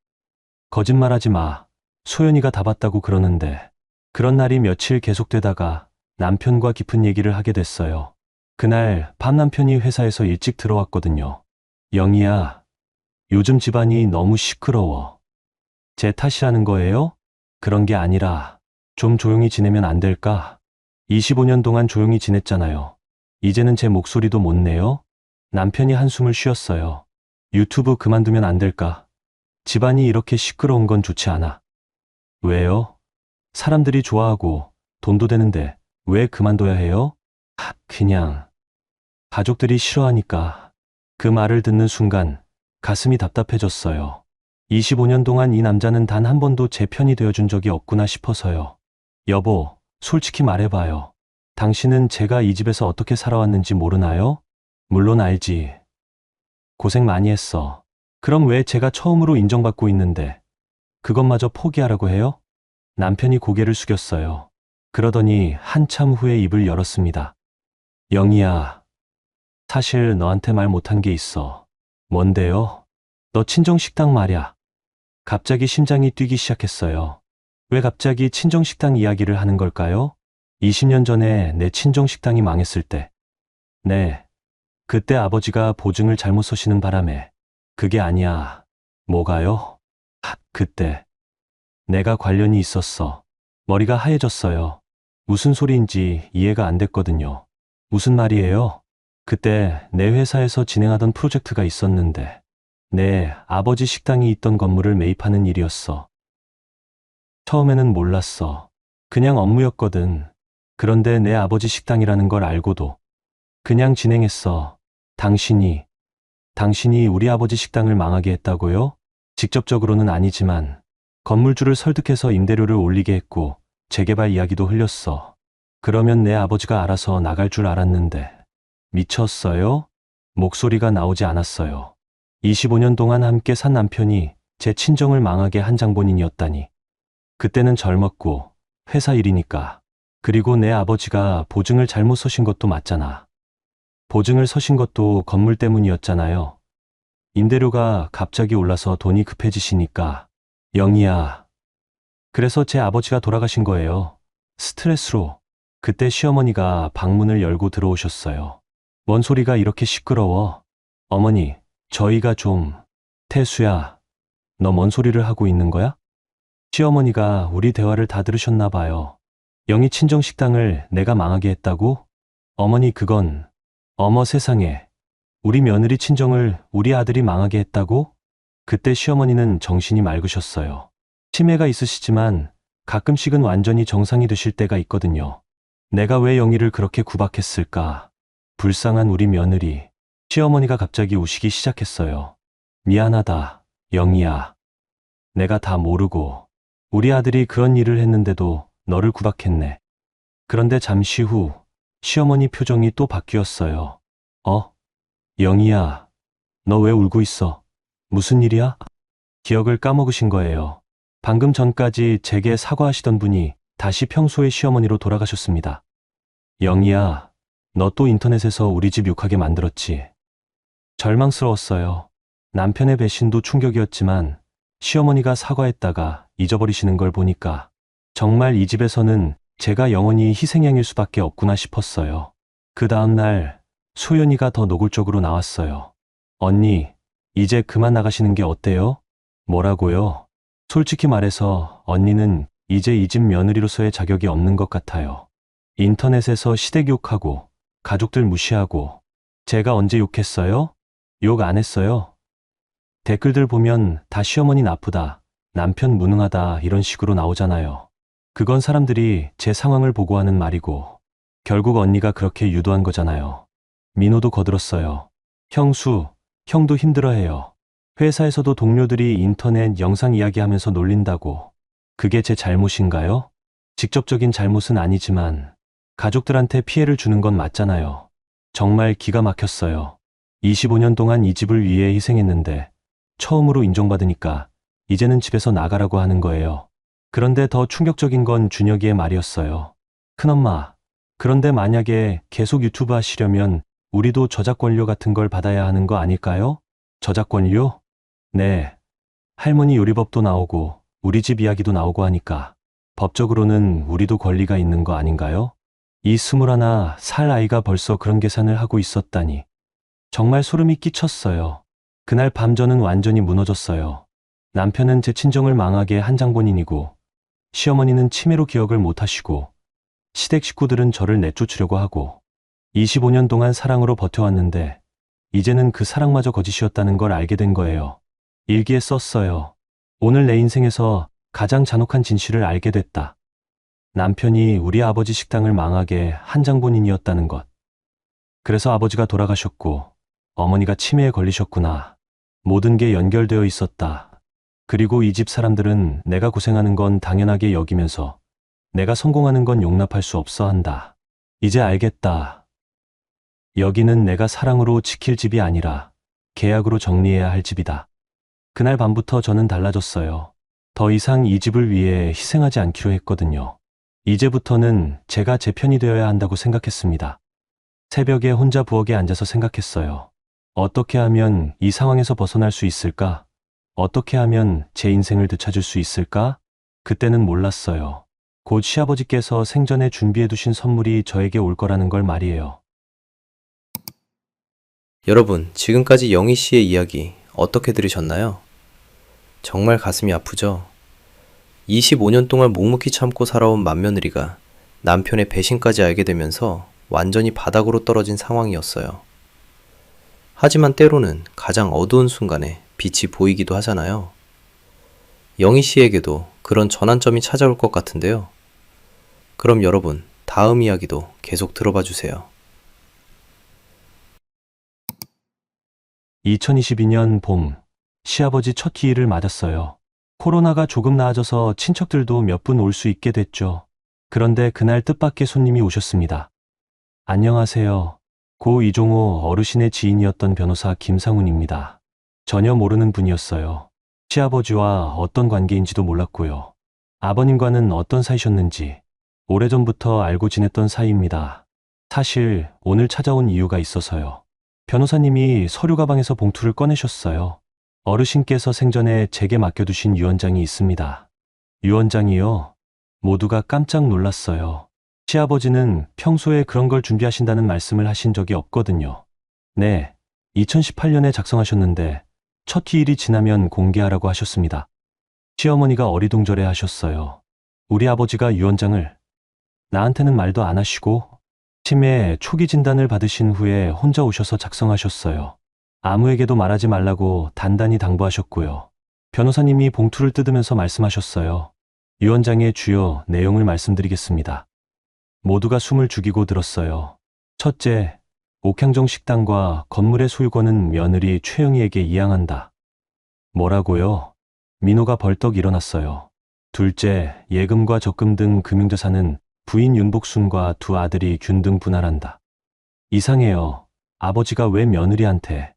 거짓말하지 마. 소연이가 다 봤다고 그러는데. 그런 날이 며칠 계속되다가 남편과 깊은 얘기를 하게 됐어요. 그날 밤 남편이 회사에서 일찍 들어왔거든요. 영희야, 요즘 집안이 너무 시끄러워. 제 탓이라는 거예요? 그런 게 아니라 좀 조용히 지내면 안 될까? 25년 동안 조용히 지냈잖아요. 이제는 제 목소리도 못 내요? 남편이 한숨을 쉬었어요. 유튜브 그만두면 안 될까? 집안이 이렇게 시끄러운 건 좋지 않아. 왜요? 사람들이 좋아하고 돈도 되는데 왜 그만둬야 해요? 그냥 가족들이 싫어하니까. 그 말을 듣는 순간 가슴이 답답해졌어요. 25년 동안 이 남자는 단 한 번도 제 편이 되어준 적이 없구나 싶어서요. 여보, 솔직히 말해봐요. 당신은 제가 이 집에서 어떻게 살아왔는지 모르나요? 물론 알지. 고생 많이 했어. 그럼 왜 제가 처음으로 인정받고 있는데 그것마저 포기하라고 해요? 남편이 고개를 숙였어요. 그러더니 한참 후에 입을 열었습니다. 영희야, 사실 너한테 말 못한 게 있어. 뭔데요? 너 친정식당 말야. 갑자기 심장이 뛰기 시작했어요. 왜 갑자기 친정식당 이야기를 하는 걸까요? 20년 전에 내 친정식당이 망했을 때. 네. 그때 아버지가 보증을 잘못 서시는 바람에. 그게 아니야. 뭐가요? 그때. 내가 관련이 있었어. 머리가 하얘졌어요. 무슨 소리인지 이해가 안 됐거든요. 무슨 말이에요? 그때 내 회사에서 진행하던 프로젝트가 있었는데, 내 아버지 식당이 있던 건물을 매입하는 일이었어. 처음에는 몰랐어. 그냥 업무였거든. 그런데 내 아버지 식당이라는 걸 알고도 그냥 진행했어. 당신이 우리 아버지 식당을 망하게 했다고요? 직접적으로는 아니지만 건물주를 설득해서 임대료를 올리게 했고 재개발 이야기도 흘렸어. 그러면 내 아버지가 알아서 나갈 줄 알았는데 미쳤어요? 목소리가 나오지 않았어요. 25년 동안 함께 산 남편이 제 친정을 망하게 한 장본인이었다니. 그때는 젊었고 회사 일이니까. 그리고 내 아버지가 보증을 잘못 서신 것도 맞잖아. 보증을 서신 것도 건물 때문이었잖아요. 임대료가 갑자기 올라서 돈이 급해지시니까. 영희야. 그래서 제 아버지가 돌아가신 거예요. 스트레스로. 그때 시어머니가 방문을 열고 들어오셨어요. 뭔 소리가 이렇게 시끄러워? 어머니, 저희가 좀. 태수야, 너 뭔 소리를 하고 있는 거야? 시어머니가 우리 대화를 다 들으셨나 봐요. 영희 친정식당을 내가 망하게 했다고? 어머니 그건, 어머 세상에. 우리 며느리 친정을 우리 아들이 망하게 했다고? 그때 시어머니는 정신이 맑으셨어요. 치매가 있으시지만 가끔씩은 완전히 정상이 되실 때가 있거든요. 내가 왜 영희를 그렇게 구박했을까? 불쌍한 우리 며느리. 시어머니가 갑자기 우시기 시작했어요. 미안하다, 영희야. 내가 다 모르고 우리 아들이 그런 일을 했는데도 너를 구박했네. 그런데 잠시 후 시어머니 표정이 또 바뀌었어요. 영희야, 너 왜 울고 있어? 무슨 일이야? 기억을 까먹으신 거예요. 방금 전까지 제게 사과하시던 분이 다시 평소의 시어머니로 돌아가셨습니다. 영희야, 너 또 인터넷에서 우리 집 욕하게 만들었지. 절망스러웠어요. 남편의 배신도 충격이었지만 시어머니가 사과했다가 잊어버리시는 걸 보니까 정말 이 집에서는 제가 영원히 희생양일 수밖에 없구나 싶었어요. 그 다음날 소연이가 더 노골적으로 나왔어요. 언니, 이제 그만 나가시는 게 어때요? 뭐라고요? 솔직히 말해서 언니는 이제 이 집 며느리로서의 자격이 없는 것 같아요. 인터넷에서 시댁 욕하고 가족들 무시하고 제가 언제 욕했어요? 욕 안 했어요. 댓글들 보면 다 시어머니 나쁘다, 남편 무능하다 이런 식으로 나오잖아요. 그건 사람들이 제 상황을 보고 하는 말이고 결국 언니가 그렇게 유도한 거잖아요. 민호도 거들었어요. 형도 힘들어해요. 회사에서도 동료들이 인터넷 영상 이야기하면서 놀린다고. 그게 제 잘못인가요? 직접적인 잘못은 아니지만 가족들한테 피해를 주는 건 맞잖아요. 정말 기가 막혔어요. 25년 동안 이 집을 위해 희생했는데 처음으로 인정받으니까 이제는 집에서 나가라고 하는 거예요. 그런데 더 충격적인 건 준혁이의 말이었어요. 큰엄마, 그런데 만약에 계속 유튜브 하시려면 우리도 저작권료 같은 걸 받아야 하는 거 아닐까요? 저작권료? 네. 할머니 요리법도 나오고 우리 집 이야기도 나오고 하니까 법적으로는 우리도 권리가 있는 거 아닌가요? 이 21살 아이가 벌써 그런 계산을 하고 있었다니. 정말 소름이 끼쳤어요. 그날 밤 저는 완전히 무너졌어요. 남편은 제 친정을 망하게 한 장본인이고 시어머니는 치매로 기억을 못 하시고 시댁 식구들은 저를 내쫓으려고 하고 25년 동안 사랑으로 버텨왔는데 이제는 그 사랑마저 거짓이었다는 걸 알게 된 거예요. 일기에 썼어요. 오늘 내 인생에서 가장 잔혹한 진실을 알게 됐다. 남편이 우리 아버지 식당을 망하게 한 장본인이었다는 것. 그래서 아버지가 돌아가셨고 어머니가 치매에 걸리셨구나. 모든 게 연결되어 있었다. 그리고 이 집 사람들은 내가 고생하는 건 당연하게 여기면서 내가 성공하는 건 용납할 수 없어 한다. 이제 알겠다. 여기는 내가 사랑으로 지킬 집이 아니라 계약으로 정리해야 할 집이다. 그날 밤부터 저는 달라졌어요. 더 이상 이 집을 위해 희생하지 않기로 했거든요. 이제부터는 제가 제 편이 되어야 한다고 생각했습니다. 새벽에 혼자 부엌에 앉아서 생각했어요. 어떻게 하면 이 상황에서 벗어날 수 있을까? 어떻게 하면 제 인생을 되찾을 수 있을까? 그때는 몰랐어요. 곧 시아버지께서 생전에 준비해 두신 선물이 저에게 올 거라는 걸 말이에요.
여러분, 지금까지 영희 씨의 이야기 어떻게 들으셨나요? 정말 가슴이 아프죠? 25년 동안 묵묵히 참고 살아온 맏며느리가 남편의 배신까지 알게 되면서 완전히 바닥으로 떨어진 상황이었어요. 하지만 때로는 가장 어두운 순간에 빛이 보이기도 하잖아요. 영희 씨에게도 그런 전환점이 찾아올 것 같은데요. 그럼 여러분, 다음 이야기도 계속 들어봐 주세요.
2022년 봄, 시아버지 첫 기일을 맞았어요. 코로나가 조금 나아져서 친척들도 몇 분 올 수 있게 됐죠. 그런데 그날 뜻밖의 손님이 오셨습니다. 안녕하세요. 고 이종호 어르신의 지인이었던 변호사 김상훈입니다. 전혀 모르는 분이었어요. 시아버지와 어떤 관계인지도 몰랐고요. 아버님과는 어떤 사이셨는지 오래전부터 알고 지냈던 사이입니다. 사실 오늘 찾아온 이유가 있어서요. 변호사님이 서류 가방에서 봉투를 꺼내셨어요. 어르신께서 생전에 제게 맡겨두신 유언장이 있습니다. 유언장이요? 모두가 깜짝 놀랐어요. 시아버지는 평소에 그런 걸 준비하신다는 말씀을 하신 적이 없거든요. 네, 2018년에 작성하셨는데 첫 기일이 지나면 공개하라고 하셨습니다. 시어머니가 어리둥절해 하셨어요. 우리 아버지가 유언장을 나한테는 말도 안 하시고 치매 초기 진단을 받으신 후에 혼자 오셔서 작성하셨어요. 아무에게도 말하지 말라고 단단히 당부하셨고요. 변호사님이 봉투를 뜯으면서 말씀하셨어요. 유언장의 주요 내용을 말씀드리겠습니다. 모두가 숨을 죽이고 들었어요. 첫째, 옥향정 식당과 건물의 소유권은 며느리 최영희에게 이양한다. 뭐라고요? 민호가 벌떡 일어났어요. 둘째, 예금과 적금 등 금융자산은 부인 윤복순과 두 아들이 균등 분할한다. 이상해요. 아버지가 왜 며느리한테?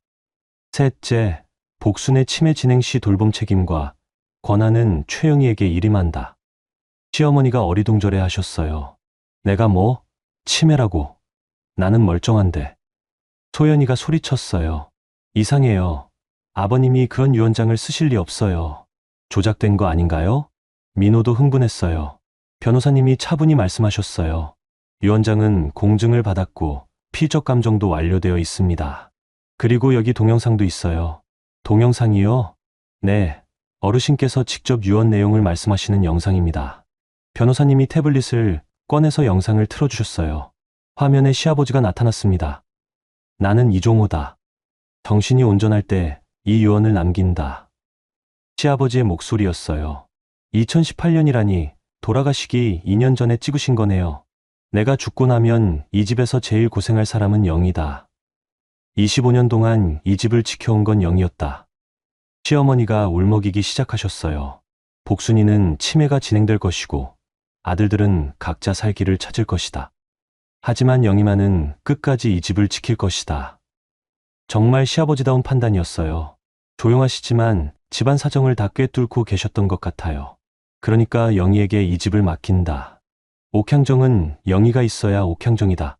셋째, 복순의 치매 진행 시 돌봄 책임과 권한은 최영희에게 일임한다. 시어머니가 어리둥절해 하셨어요. 내가 뭐? 치매라고. 나는 멀쩡한데. 소연이가 소리쳤어요. 이상해요. 아버님이 그런 유언장을 쓰실 리 없어요. 조작된 거 아닌가요? 민호도 흥분했어요. 변호사님이 차분히 말씀하셨어요. 유언장은 공증을 받았고 피적 감정도 완료되어 있습니다. 그리고 여기 동영상도 있어요. 동영상이요? 네, 어르신께서 직접 유언 내용을 말씀하시는 영상입니다. 변호사님이 태블릿을 꺼내서 영상을 틀어주셨어요. 화면에 시아버지가 나타났습니다. 나는 이종호다. 정신이 온전할 때 이 유언을 남긴다. 시아버지의 목소리였어요. 2018년이라니 돌아가시기 2년 전에 찍으신 거네요. 내가 죽고 나면 이 집에서 제일 고생할 사람은 영이다. 25년 동안 이 집을 지켜온 건 영이었다. 시어머니가 울먹이기 시작하셨어요. 복순이는 치매가 진행될 것이고 아들들은 각자 살 길을 찾을 것이다. 하지만 영희만은 끝까지 이 집을 지킬 것이다. 정말 시아버지다운 판단이었어요. 조용하시지만 집안 사정을 다 꿰뚫고 계셨던 것 같아요. 그러니까 영희에게 이 집을 맡긴다. 옥향정은 영희가 있어야 옥향정이다.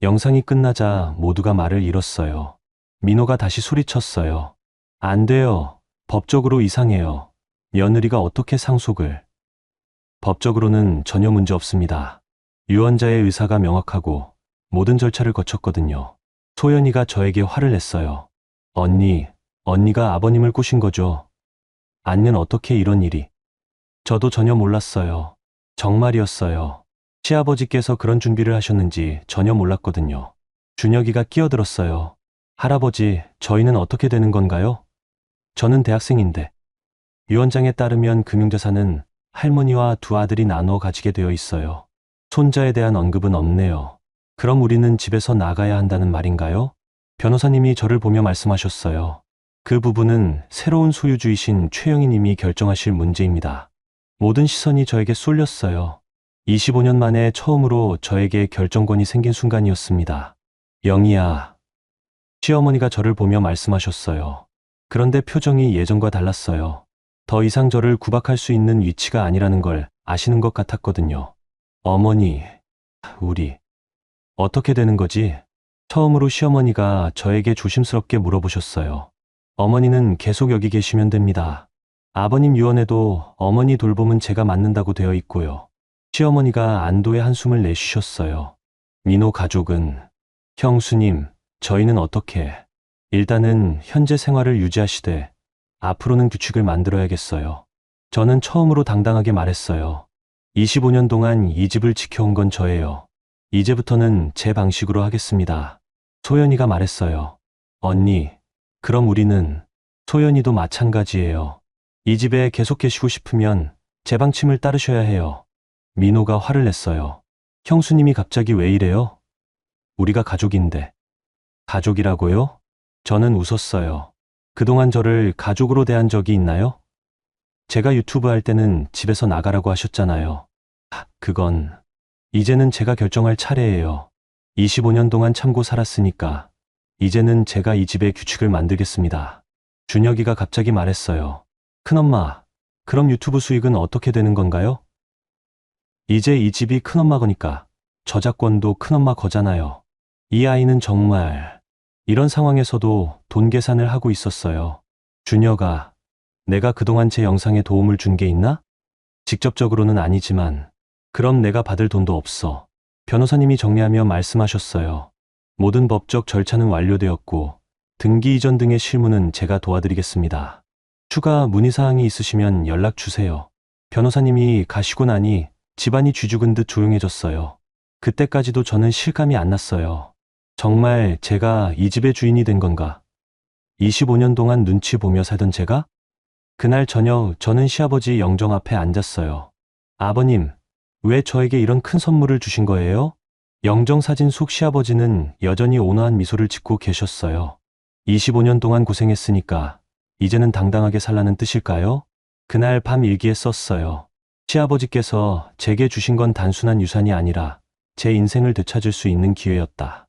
영상이 끝나자 모두가 말을 잃었어요. 민호가 다시 소리쳤어요. 안 돼요. 법적으로 이상해요. 며느리가 어떻게 상속을. 법적으로는 전혀 문제 없습니다. 유언자의 의사가 명확하고 모든 절차를 거쳤거든요. 소연이가 저에게 화를 냈어요. 언니가 아버님을 꼬신 거죠. 아니면 어떻게 이런 일이. 저도 전혀 몰랐어요. 정말이었어요. 시아버지께서 그런 준비를 하셨는지 전혀 몰랐거든요. 준혁이가 끼어들었어요. 할아버지, 저희는 어떻게 되는 건가요? 저는 대학생인데. 유언장에 따르면 금융자산은 할머니와 두 아들이 나눠 가지게 되어 있어요. 손자에 대한 언급은 없네요. 그럼 우리는 집에서 나가야 한다는 말인가요? 변호사님이 저를 보며 말씀하셨어요. 그 부분은 새로운 소유주이신 최영희 님이 결정하실 문제입니다. 모든 시선이 저에게 쏠렸어요. 25년 만에 처음으로 저에게 결정권이 생긴 순간이었습니다. 영희야. 시어머니가 저를 보며 말씀하셨어요. 그런데 표정이 예전과 달랐어요. 더 이상 저를 구박할 수 있는 위치가 아니라는 걸 아시는 것 같았거든요. 어머니, 우리 어떻게 되는 거지? 처음으로 시어머니가 저에게 조심스럽게 물어보셨어요. 어머니는 계속 여기 계시면 됩니다. 아버님 유언에도 어머니 돌봄은 제가 맡는다고 되어 있고요. 시어머니가 안도의 한숨을 내쉬셨어요. 민호 가족은, 형수님, 저희는 어떻게, 일단은 현재 생활을 유지하시되 앞으로는 규칙을 만들어야겠어요. 저는 처음으로 당당하게 말했어요. 25년 동안 이 집을 지켜온 건 저예요. 이제부터는 제 방식으로 하겠습니다. 소연이가 말했어요. 언니, 그럼 우리는, 소연이도 마찬가지예요. 이 집에 계속 계시고 싶으면 제 방침을 따르셔야 해요. 민호가 화를 냈어요. 형수님이 갑자기 왜 이래요? 우리가 가족인데. 가족이라고요? 저는 웃었어요. 그동안 저를 가족으로 대한 적이 있나요? 제가 유튜브 할 때는 집에서 나가라고 하셨잖아요. 그건, 이제는 제가 결정할 차례예요. 25년 동안 참고 살았으니까, 이제는 제가 이 집의 규칙을 만들겠습니다. 준혁이가 갑자기 말했어요. 큰엄마, 그럼 유튜브 수익은 어떻게 되는 건가요? 이제 이 집이 큰엄마 거니까 저작권도 큰엄마 거잖아요. 이 아이는 정말 이런 상황에서도 돈 계산을 하고 있었어요. 준혁아, 내가 그동안 제 영상에 도움을 준 게 있나? 직접적으로는 아니지만 그럼 내가 받을 돈도 없어. 변호사님이 정리하며 말씀하셨어요. 모든 법적 절차는 완료되었고 등기 이전 등의 실무는 제가 도와드리겠습니다. 추가 문의사항이 있으시면 연락 주세요. 변호사님이 가시고 나니 집안이 쥐죽은 듯 조용해졌어요. 그때까지도 저는 실감이 안 났어요. 정말 제가 이 집의 주인이 된 건가? 25년 동안 눈치 보며 살던 제가? 그날 저녁 저는 시아버지 영정 앞에 앉았어요. 아버님, 왜 저에게 이런 큰 선물을 주신 거예요? 영정 사진 속 시아버지는 여전히 온화한 미소를 짓고 계셨어요. 25년 동안 고생했으니까 이제는 당당하게 살라는 뜻일까요? 그날 밤 일기에 썼어요. 시아버지께서 제게 주신 건 단순한 유산이 아니라 제 인생을 되찾을 수 있는 기회였다.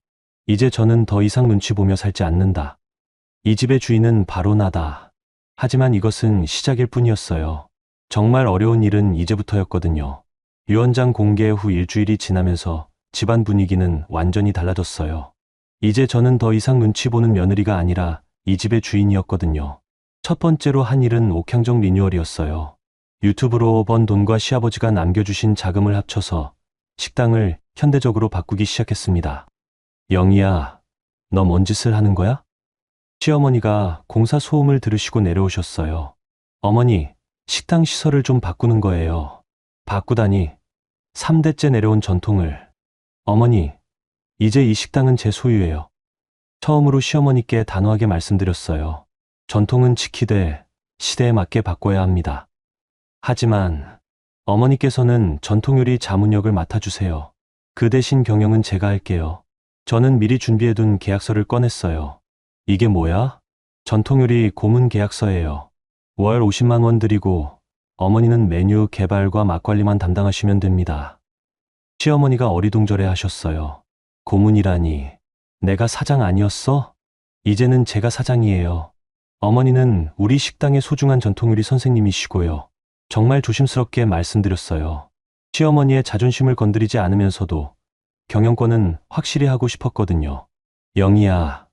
이제 저는 더 이상 눈치 보며 살지 않는다. 이 집의 주인은 바로 나다. 하지만 이것은 시작일 뿐이었어요. 정말 어려운 일은 이제부터였거든요. 유언장 공개 후 일주일이 지나면서 집안 분위기는 완전히 달라졌어요. 이제 저는 더 이상 눈치 보는 며느리가 아니라 이 집의 주인이었거든요. 첫 번째로 한 일은 옥향정 리뉴얼이었어요. 유튜브로 번 돈과 시아버지가 남겨주신 자금을 합쳐서 식당을 현대적으로 바꾸기 시작했습니다. 영희야, 너 뭔 짓을 하는 거야? 시어머니가 공사 소음을 들으시고 내려오셨어요. 어머니, 식당 시설을 좀 바꾸는 거예요. 바꾸다니, 3대째 내려온 전통을. 어머니, 이제 이 식당은 제 소유예요. 처음으로 시어머니께 단호하게 말씀드렸어요. 전통은 지키되 시대에 맞게 바꿔야 합니다. 하지만 어머니께서는 전통요리 자문역을 맡아주세요. 그 대신 경영은 제가 할게요. 저는 미리 준비해둔 계약서를 꺼냈어요. 이게 뭐야? 전통요리 고문 계약서예요. 월 50만 원 드리고 어머니는 메뉴 개발과 맛관리만 담당하시면 됩니다. 시어머니가 어리둥절해 하셨어요. 고문이라니, 내가 사장 아니었어? 이제는 제가 사장이에요. 어머니는 우리 식당의 소중한 전통요리 선생님이시고요. 정말 조심스럽게 말씀드렸어요. 시어머니의 자존심을 건드리지 않으면서도 경영권은 확실히 하고 싶었거든요. 영희야,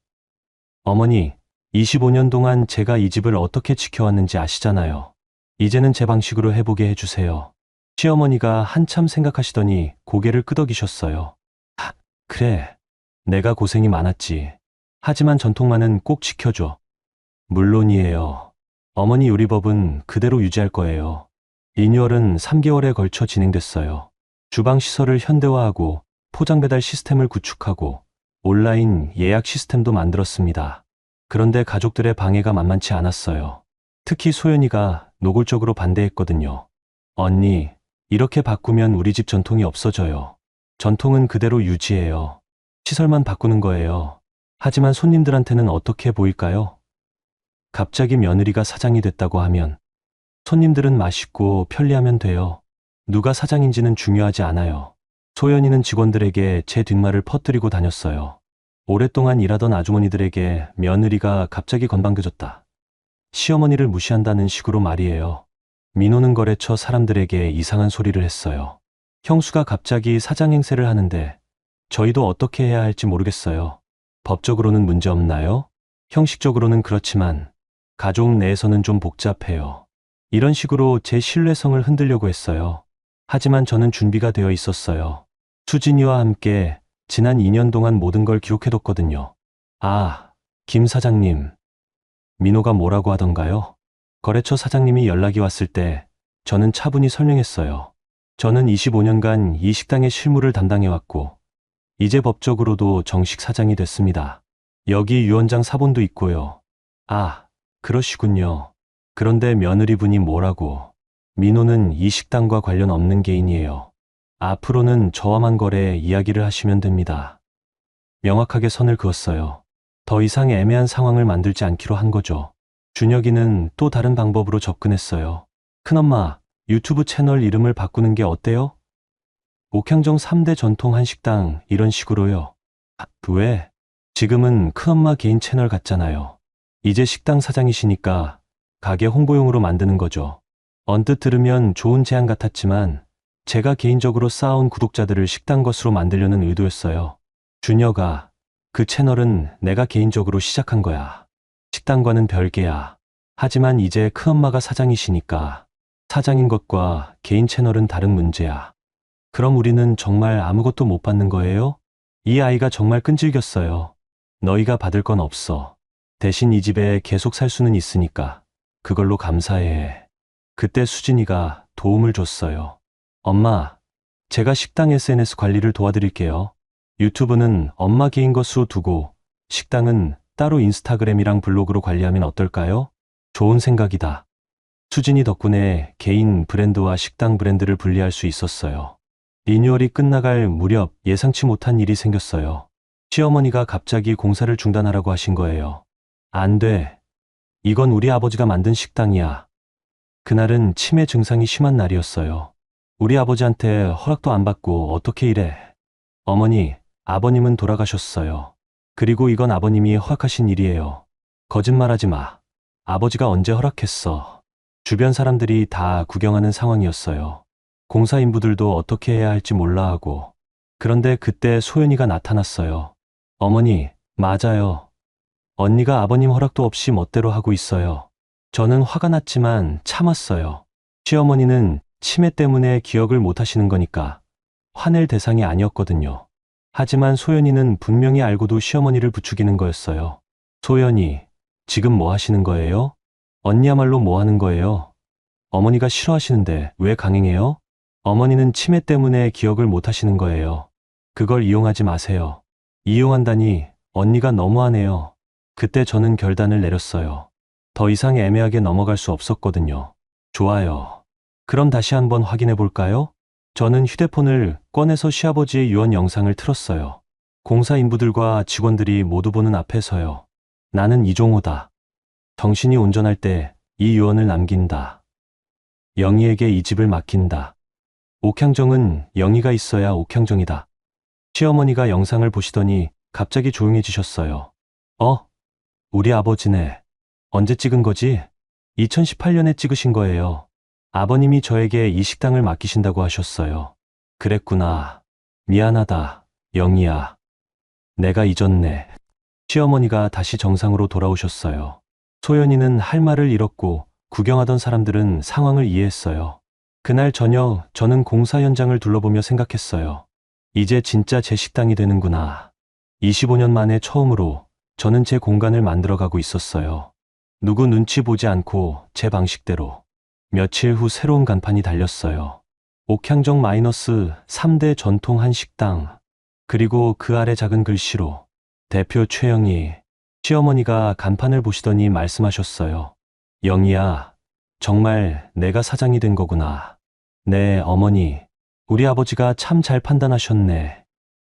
어머니, 25년 동안 제가 이 집을 어떻게 지켜왔는지 아시잖아요. 이제는 제 방식으로 해보게 해주세요. 시어머니가 한참 생각하시더니 고개를 끄덕이셨어요. 그래, 내가 고생이 많았지. 하지만 전통만은 꼭 지켜줘. 물론이에요. 어머니 요리법은 그대로 유지할 거예요. 리뉴얼은 3개월에 걸쳐 진행됐어요. 주방 시설을 현대화하고 포장 배달 시스템을 구축하고 온라인 예약 시스템도 만들었습니다. 그런데 가족들의 방해가 만만치 않았어요. 특히 소연이가 노골적으로 반대했거든요. 언니, 이렇게 바꾸면 우리 집 전통이 없어져요. 전통은 그대로 유지해요. 시설만 바꾸는 거예요. 하지만 손님들한테는 어떻게 보일까요? 갑자기 며느리가 사장이 됐다고 하면 손님들은 맛있고 편리하면 돼요. 누가 사장인지는 중요하지 않아요. 소연이는 직원들에게 제 뒷말을 퍼뜨리고 다녔어요. 오랫동안 일하던 아주머니들에게 며느리가 갑자기 건방져졌다. 시어머니를 무시한다는 식으로 말이에요. 민호는 거래처 사람들에게 이상한 소리를 했어요. 형수가 갑자기 사장 행세를 하는데 저희도 어떻게 해야 할지 모르겠어요. 법적으로는 문제 없나요? 형식적으로는 그렇지만 가족 내에서는 좀 복잡해요. 이런 식으로 제 신뢰성을 흔들려고 했어요. 하지만 저는 준비가 되어 있었어요. 수진이와 함께 지난 2년 동안 모든 걸 기록해뒀거든요. 아, 김 사장님. 민호가 뭐라고 하던가요? 거래처 사장님이 연락이 왔을 때 저는 차분히 설명했어요. 저는 25년간 이 식당의 실무를 담당해왔고, 이제 법적으로도 정식 사장이 됐습니다. 여기 유원장 사본도 있고요. 아, 그러시군요. 그런데 며느리분이 뭐라고? 민호는 이 식당과 관련 없는 개인이에요. 앞으로는 저와만 거래 이야기를 하시면 됩니다. 명확하게 선을 그었어요. 더 이상 애매한 상황을 만들지 않기로 한 거죠. 준혁이는 또 다른 방법으로 접근했어요. 큰엄마, 유튜브 채널 이름을 바꾸는 게 어때요? 옥향정 3대 전통 한식당 이런 식으로요. 아, 왜? 지금은 큰엄마 개인 채널 같잖아요. 이제 식당 사장이시니까 가게 홍보용으로 만드는 거죠. 언뜻 들으면 좋은 제안 같았지만 제가 개인적으로 쌓아온 구독자들을 식당 것으로 만들려는 의도였어요. 준혁아, 그 채널은 내가 개인적으로 시작한 거야. 식당과는 별개야. 하지만 이제 큰엄마가 사장이시니까 사장인 것과 개인 채널은 다른 문제야. 그럼 우리는 정말 아무것도 못 받는 거예요? 이 아이가 정말 끈질겼어요. 너희가 받을 건 없어. 대신 이 집에 계속 살 수는 있으니까 그걸로 감사해. 그때 수진이가 도움을 줬어요. 엄마, 제가 식당 SNS 관리를 도와드릴게요. 유튜브는 엄마 개인 것으로 두고 식당은 따로 인스타그램이랑 블로그로 관리하면 어떨까요? 좋은 생각이다. 수진이 덕분에 개인 브랜드와 식당 브랜드를 분리할 수 있었어요. 리뉴얼이 끝나갈 무렵 예상치 못한 일이 생겼어요. 시어머니가 갑자기 공사를 중단하라고 하신 거예요. 안 돼. 이건 우리 아버지가 만든 식당이야. 그날은 치매 증상이 심한 날이었어요. 우리 아버지한테 허락도 안 받고 어떻게 이래. 어머니, 아버님은 돌아가셨어요. 그리고 이건 아버님이 허락하신 일이에요. 거짓말하지 마. 아버지가 언제 허락했어. 주변 사람들이 다 구경하는 상황이었어요. 공사 인부들도 어떻게 해야 할지 몰라 하고. 그런데 그때 소연이가 나타났어요. 어머니, 맞아요. 언니가 아버님 허락도 없이 멋대로 하고 있어요. 저는 화가 났지만 참았어요. 시어머니는 치매 때문에 기억을 못 하시는 거니까 화낼 대상이 아니었거든요. 하지만 소연이는 분명히 알고도 시어머니를 부추기는 거였어요. 소연이, 지금 뭐 하시는 거예요? 언니야말로 뭐 하는 거예요? 어머니가 싫어하시는데 왜 강행해요? 어머니는 치매 때문에 기억을 못 하시는 거예요. 그걸 이용하지 마세요. 이용한다니 언니가 너무하네요. 그때 저는 결단을 내렸어요. 더 이상 애매하게 넘어갈 수 없었거든요. 좋아요. 그럼 다시 한번 확인해 볼까요? 저는 휴대폰을 꺼내서 시아버지의 유언 영상을 틀었어요. 공사 인부들과 직원들이 모두 보는 앞에서요. 나는 이종호다. 정신이 온전할 때 이 유언을 남긴다. 영희에게 이 집을 맡긴다. 옥향정은 영희가 있어야 옥향정이다. 시어머니가 영상을 보시더니 갑자기 조용해지셨어요. 우리 아버지네. 언제 찍은 거지? 2018년에 찍으신 거예요. 아버님이 저에게 이 식당을 맡기신다고 하셨어요. 그랬구나. 미안하다, 영희야. 내가 잊었네. 시어머니가 다시 정상으로 돌아오셨어요. 소연이는 할 말을 잃었고 구경하던 사람들은 상황을 이해했어요. 그날 저녁 저는 공사 현장을 둘러보며 생각했어요. 이제 진짜 제 식당이 되는구나. 25년 만에 처음으로 저는 제 공간을 만들어가고 있었어요. 누구 눈치 보지 않고 제 방식대로. 며칠 후 새로운 간판이 달렸어요. 옥향정 -3대 전통 한식당. 그리고 그 아래 작은 글씨로 대표 최영희. 시어머니가 간판을 보시더니 말씀하셨어요. 영희야, 정말 내가 사장이 된 거구나. 네, 어머니. 우리 아버지가 참 잘 판단하셨네.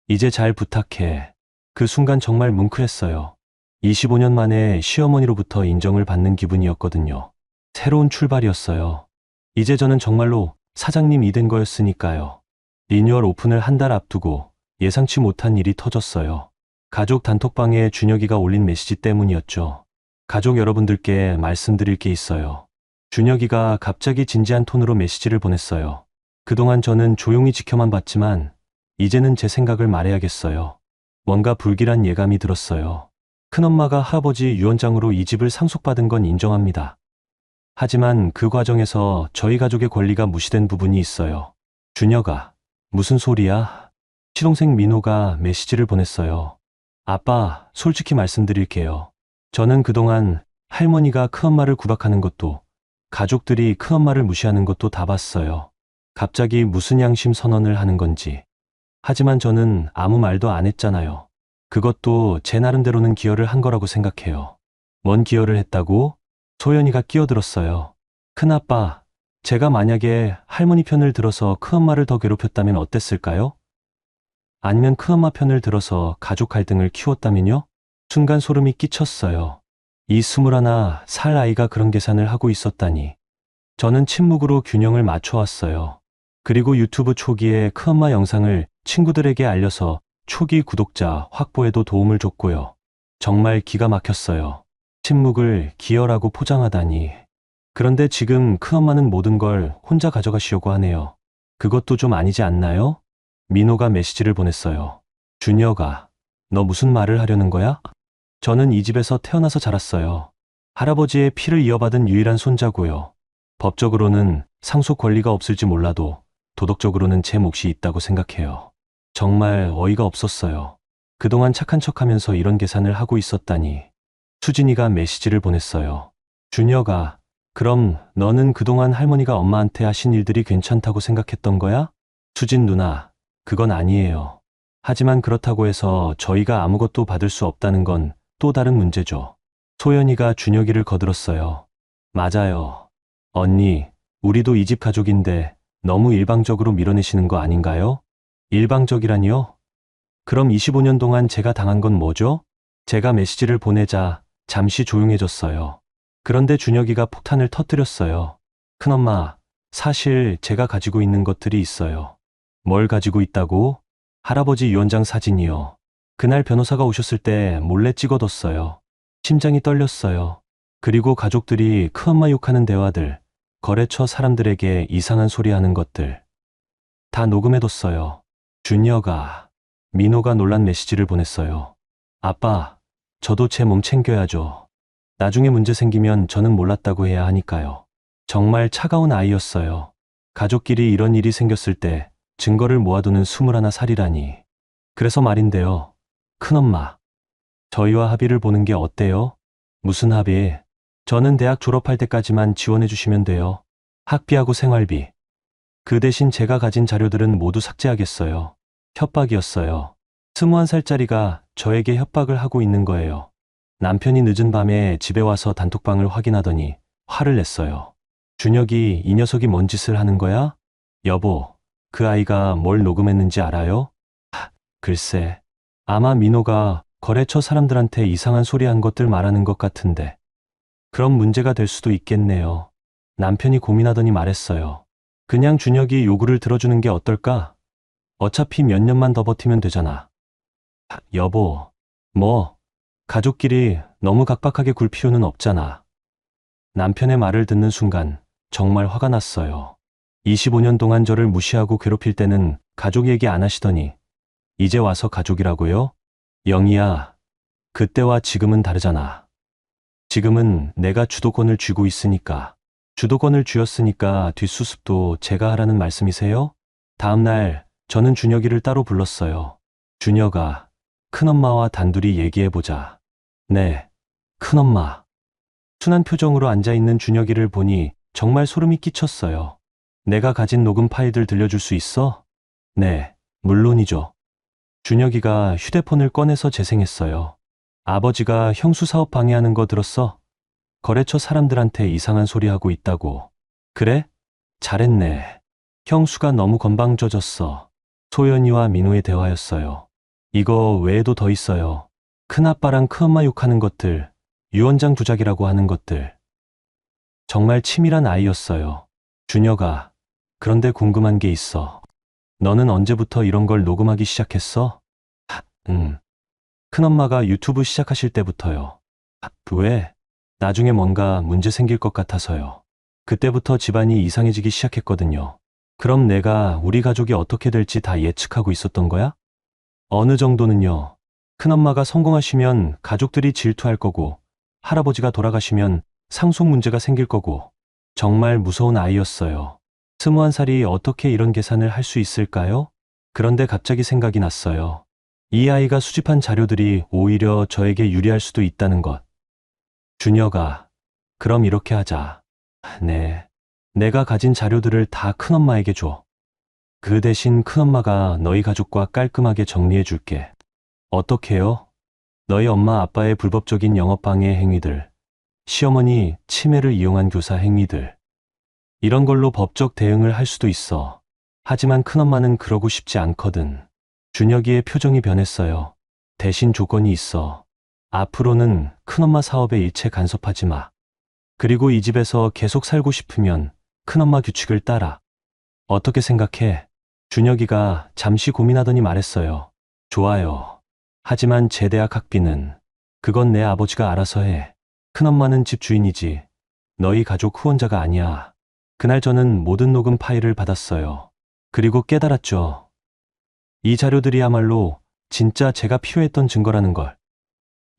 이제 잘 부탁해. 그 순간 정말 뭉클했어요. 25년 만에 시어머니로부터 인정을 받는 기분이었거든요. 새로운 출발이었어요. 이제 저는 정말로 사장님이 된 거였으니까요. 리뉴얼 오픈을 한 달 앞두고 예상치 못한 일이 터졌어요. 가족 단톡방에 준혁이가 올린 메시지 때문이었죠. 가족 여러분들께 말씀드릴 게 있어요. 준혁이가 갑자기 진지한 톤으로 메시지를 보냈어요. 그동안 저는 조용히 지켜만 봤지만 이제는 제 생각을 말해야겠어요. 뭔가 불길한 예감이 들었어요. 큰엄마가 할아버지 유언장으로 이 집을 상속받은 건 인정합니다. 하지만 그 과정에서 저희 가족의 권리가 무시된 부분이 있어요. 준혁아, 무슨 소리야? 시동생 민호가 메시지를 보냈어요. 아빠, 솔직히 말씀드릴게요. 저는 그동안 할머니가 큰엄마를 구박하는 것도, 가족들이 큰엄마를 무시하는 것도 다 봤어요. 갑자기 무슨 양심 선언을 하는 건지. 하지만 저는 아무 말도 안 했잖아요. 그것도 제 나름대로는 기여를 한 거라고 생각해요. 뭔 기여를 했다고? 소연이가 끼어들었어요. 큰아빠, 제가 만약에 할머니 편을 들어서 큰엄마를 더 괴롭혔다면 어땠을까요? 아니면 큰엄마 편을 들어서 가족 갈등을 키웠다면요? 순간 소름이 끼쳤어요. 이 21살 아이가 그런 계산을 하고 있었다니. 저는 침묵으로 균형을 맞춰왔어요. 그리고 유튜브 초기에 큰엄마 영상을 친구들에게 알려서 초기 구독자 확보에도 도움을 줬고요. 정말 기가 막혔어요. 침묵을 기여라고 포장하다니. 그런데 지금 큰엄마는 모든 걸 혼자 가져가시려고 하네요. 그것도 좀 아니지 않나요? 민호가 메시지를 보냈어요. 준혁아, 너 무슨 말을 하려는 거야? 저는 이 집에서 태어나서 자랐어요. 할아버지의 피를 이어받은 유일한 손자고요. 법적으로는 상속 권리가 없을지 몰라도 도덕적으로는 제 몫이 있다고 생각해요. 정말 어이가 없었어요. 그동안 착한 척하면서 이런 계산을 하고 있었다니. 수진이가 메시지를 보냈어요. 준혁아, 그럼 너는 그동안 할머니가 엄마한테 하신 일들이 괜찮다고 생각했던 거야? 수진 누나, 그건 아니에요. 하지만 그렇다고 해서 저희가 아무것도 받을 수 없다는 건 또 다른 문제죠. 소연이가 준혁이를 거들었어요. 맞아요. 언니, 우리도 이 집 가족인데 너무 일방적으로 밀어내시는 거 아닌가요? 일방적이라니요? 그럼 25년 동안 제가 당한 건 뭐죠? 제가 메시지를 보내자 잠시 조용해졌어요. 그런데 준혁이가 폭탄을 터뜨렸어요. 큰엄마, 사실 제가 가지고 있는 것들이 있어요. 뭘 가지고 있다고? 할아버지 유언장 사진이요. 그날 변호사가 오셨을 때 몰래 찍어뒀어요. 심장이 떨렸어요. 그리고 가족들이 큰엄마 욕하는 대화들, 거래처 사람들에게 이상한 소리 하는 것들 다 녹음해뒀어요. 준혁아, 민호가 놀란 메시지를 보냈어요. 아빠, 저도 제 몸 챙겨야죠. 나중에 문제 생기면 저는 몰랐다고 해야 하니까요. 정말 차가운 아이였어요. 가족끼리 이런 일이 생겼을 때 증거를 모아두는 21살이라니. 그래서 말인데요. 큰엄마, 저희와 합의를 보는 게 어때요? 무슨 합의? 저는 대학 졸업할 때까지만 지원해 주시면 돼요. 학비하고 생활비. 그 대신 제가 가진 자료들은 모두 삭제하겠어요. 협박이었어요. 21살짜리가 저에게 협박을 하고 있는 거예요. 남편이 늦은 밤에 집에 와서 단톡방을 확인하더니 화를 냈어요. 준혁이 이 녀석이 뭔 짓을 하는 거야? 여보, 그 아이가 뭘 녹음했는지 알아요? 글쎄, 아마 민호가 거래처 사람들한테 이상한 소리 한 것들 말하는 것 같은데. 그럼 문제가 될 수도 있겠네요. 남편이 고민하더니 말했어요. 그냥 준혁이 요구를 들어주는 게 어떨까? 어차피 몇 년만 더 버티면 되잖아. 여보, 뭐, 가족끼리 너무 각박하게 굴 필요는 없잖아. 남편의 말을 듣는 순간 정말 화가 났어요. 25년 동안 저를 무시하고 괴롭힐 때는 가족 얘기 안 하시더니 이제 와서 가족이라고요? 영희야, 그때와 지금은 다르잖아. 지금은 내가 주도권을 쥐고 있으니까. 주도권을 쥐었으니까 뒷수습도 제가 하라는 말씀이세요? 다음 날 저는 준혁이를 따로 불렀어요. 준혁아, 큰엄마와 단둘이 얘기해보자. 네, 큰엄마. 순한 표정으로 앉아있는 준혁이를 보니 정말 소름이 끼쳤어요. 내가 가진 녹음 파일들 들려줄 수 있어? 네, 물론이죠. 준혁이가 휴대폰을 꺼내서 재생했어요. 아버지가 형수 사업 방해하는 거 들었어? 거래처 사람들한테 이상한 소리 하고 있다고. 그래? 잘했네. 형수가 너무 건방져졌어. 소연이와 민호의 대화였어요. 이거 외에도 더 있어요. 큰아빠랑 큰엄마 욕하는 것들, 유언장 조작이라고 하는 것들. 정말 치밀한 아이였어요. 준혁아, 그런데 궁금한 게 있어. 너는 언제부터 이런 걸 녹음하기 시작했어? 큰엄마가 유튜브 시작하실 때부터요. 왜? 나중에 뭔가 문제 생길 것 같아서요. 그때부터 집안이 이상해지기 시작했거든요. 그럼 내가 우리 가족이 어떻게 될지 다 예측하고 있었던 거야? 어느 정도는요. 큰엄마가 성공하시면 가족들이 질투할 거고, 할아버지가 돌아가시면 상속 문제가 생길 거고, 정말 무서운 아이였어요. 21살이 어떻게 이런 계산을 할 수 있을까요? 그런데 갑자기 생각이 났어요. 이 아이가 수집한 자료들이 오히려 저에게 유리할 수도 있다는 것. 준혁아, 그럼 이렇게 하자. 네. 내가 가진 자료들을 다 큰엄마에게 줘. 그 대신 큰엄마가 너희 가족과 깔끔하게 정리해 줄게. 어떻게요? 너희 엄마 아빠의 불법적인 영업방해 행위들, 시어머니 치매를 이용한 교사 행위들, 이런 걸로 법적 대응을 할 수도 있어. 하지만 큰엄마는 그러고 싶지 않거든. 준혁이의 표정이 변했어요. 대신 조건이 있어. 앞으로는 큰엄마 사업에 일체 간섭하지 마. 그리고 이 집에서 계속 살고 싶으면 큰엄마 규칙을 따라. 어떻게 생각해? 준혁이가 잠시 고민하더니 말했어요. 좋아요. 하지만 제 대학 학비는 그건 내 아버지가 알아서 해. 큰엄마는 집 주인이지. 너희 가족 후원자가 아니야. 그날 저는 모든 녹음 파일을 받았어요. 그리고 깨달았죠. 이 자료들이야말로 진짜 제가 필요했던 증거라는 걸.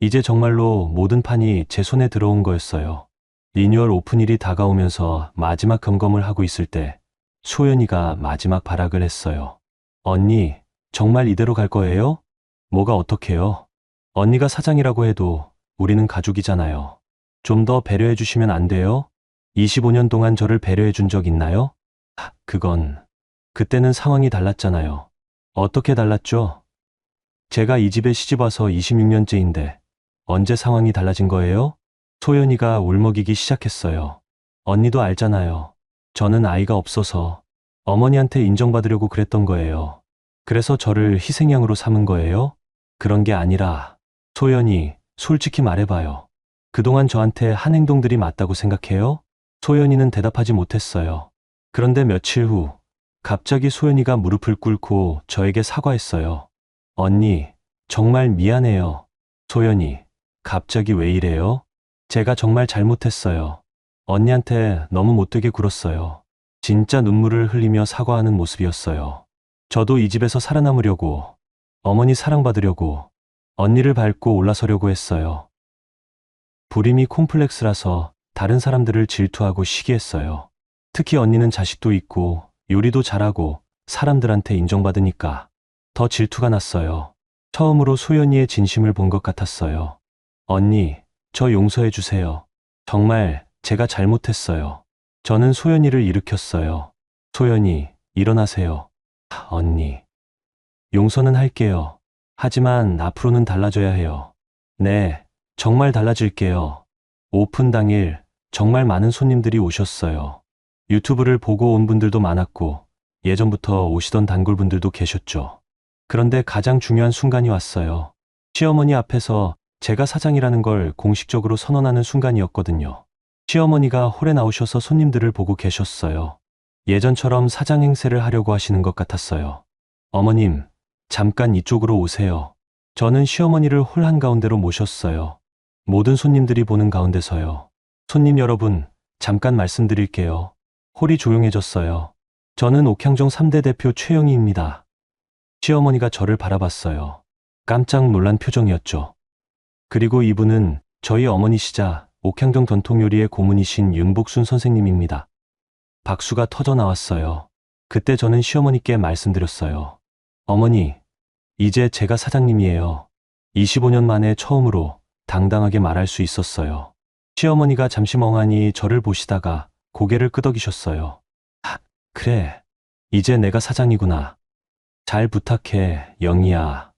이제 정말로 모든 판이 제 손에 들어온 거였어요. 리뉴얼 오픈일이 다가오면서 마지막 점검을 하고 있을 때 소연이가 마지막 발악을 했어요. 언니, 정말 이대로 갈 거예요? 뭐가 어떡해요? 언니가 사장이라고 해도 우리는 가족이잖아요. 좀 더 배려해 주시면 안 돼요? 25년 동안 저를 배려해 준 적 있나요? 그때는 상황이 달랐잖아요. 어떻게 달랐죠? 제가 이 집에 시집 와서 26년째인데 언제 상황이 달라진 거예요? 소연이가 울먹이기 시작했어요. 언니도 알잖아요. 저는 아이가 없어서 어머니한테 인정받으려고 그랬던 거예요. 그래서 저를 희생양으로 삼은 거예요? 그런 게 아니라, 소연이, 솔직히 말해봐요. 그동안 저한테 한 행동들이 맞다고 생각해요? 소연이는 대답하지 못했어요. 그런데 며칠 후, 갑자기 소연이가 무릎을 꿇고 저에게 사과했어요. 언니, 정말 미안해요. 소연이, 갑자기 왜 이래요? 제가 정말 잘못했어요. 언니한테 너무 못되게 굴었어요. 진짜 눈물을 흘리며 사과하는 모습이었어요. 저도 이 집에서 살아남으려고, 어머니 사랑받으려고, 언니를 밟고 올라서려고 했어요. 불임이 콤플렉스라서 다른 사람들을 질투하고 시기했어요. 특히 언니는 자식도 있고, 요리도 잘하고, 사람들한테 인정받으니까 더 질투가 났어요. 처음으로 소연이의 진심을 본 것 같았어요. 언니, 저 용서해 주세요. 정말 제가 잘못했어요. 저는 소연이를 일으켰어요. 소연이, 일어나세요. 언니. 용서는 할게요. 하지만 앞으로는 달라져야 해요. 네, 정말 달라질게요. 오픈 당일 정말 많은 손님들이 오셨어요. 유튜브를 보고 온 분들도 많았고 예전부터 오시던 단골분들도 계셨죠. 그런데 가장 중요한 순간이 왔어요. 시어머니 앞에서 제가 사장이라는 걸 공식적으로 선언하는 순간이었거든요. 시어머니가 홀에 나오셔서 손님들을 보고 계셨어요. 예전처럼 사장 행세를 하려고 하시는 것 같았어요. 어머님, 잠깐 이쪽으로 오세요. 저는 시어머니를 홀 한가운데로 모셨어요. 모든 손님들이 보는 가운데서요. 손님 여러분, 잠깐 말씀드릴게요. 홀이 조용해졌어요. 저는 옥향정 3대 대표 최영희입니다. 시어머니가 저를 바라봤어요. 깜짝 놀란 표정이었죠. 그리고 이분은 저희 어머니시자 옥향정 전통요리의 고문이신 윤복순 선생님입니다. 박수가 터져 나왔어요. 그때 저는 시어머니께 말씀드렸어요. 어머니, 이제 제가 사장님이에요. 25년 만에 처음으로 당당하게 말할 수 있었어요. 시어머니가 잠시 멍하니 저를 보시다가 고개를 끄덕이셨어요. 그래, 이제 내가 사장이구나. 잘 부탁해, 영희야.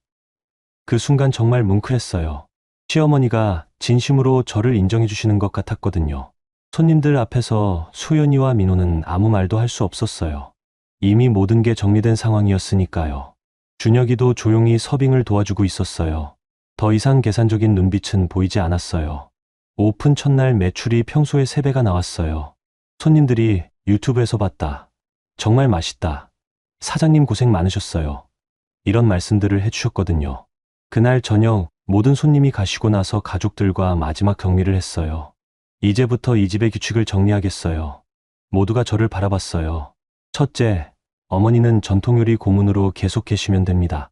그 순간 정말 뭉클했어요. 시어머니가 진심으로 저를 인정해 주시는 것 같았거든요. 손님들 앞에서 소연이와 민호는 아무 말도 할 수 없었어요. 이미 모든 게 정리된 상황이었으니까요. 준혁이도 조용히 서빙을 도와주고 있었어요. 더 이상 계산적인 눈빛은 보이지 않았어요. 오픈 첫날 매출이 평소의 3배가 나왔어요. 손님들이 유튜브에서 봤다. 정말 맛있다. 사장님 고생 많으셨어요. 이런 말씀들을 해주셨거든요. 그날 저녁 모든 손님이 가시고 나서 가족들과 마지막 격리를 했어요. 이제부터 이 집의 규칙을 정리하겠어요. 모두가 저를 바라봤어요. 첫째, 어머니는 전통요리 고문으로 계속 계시면 됩니다.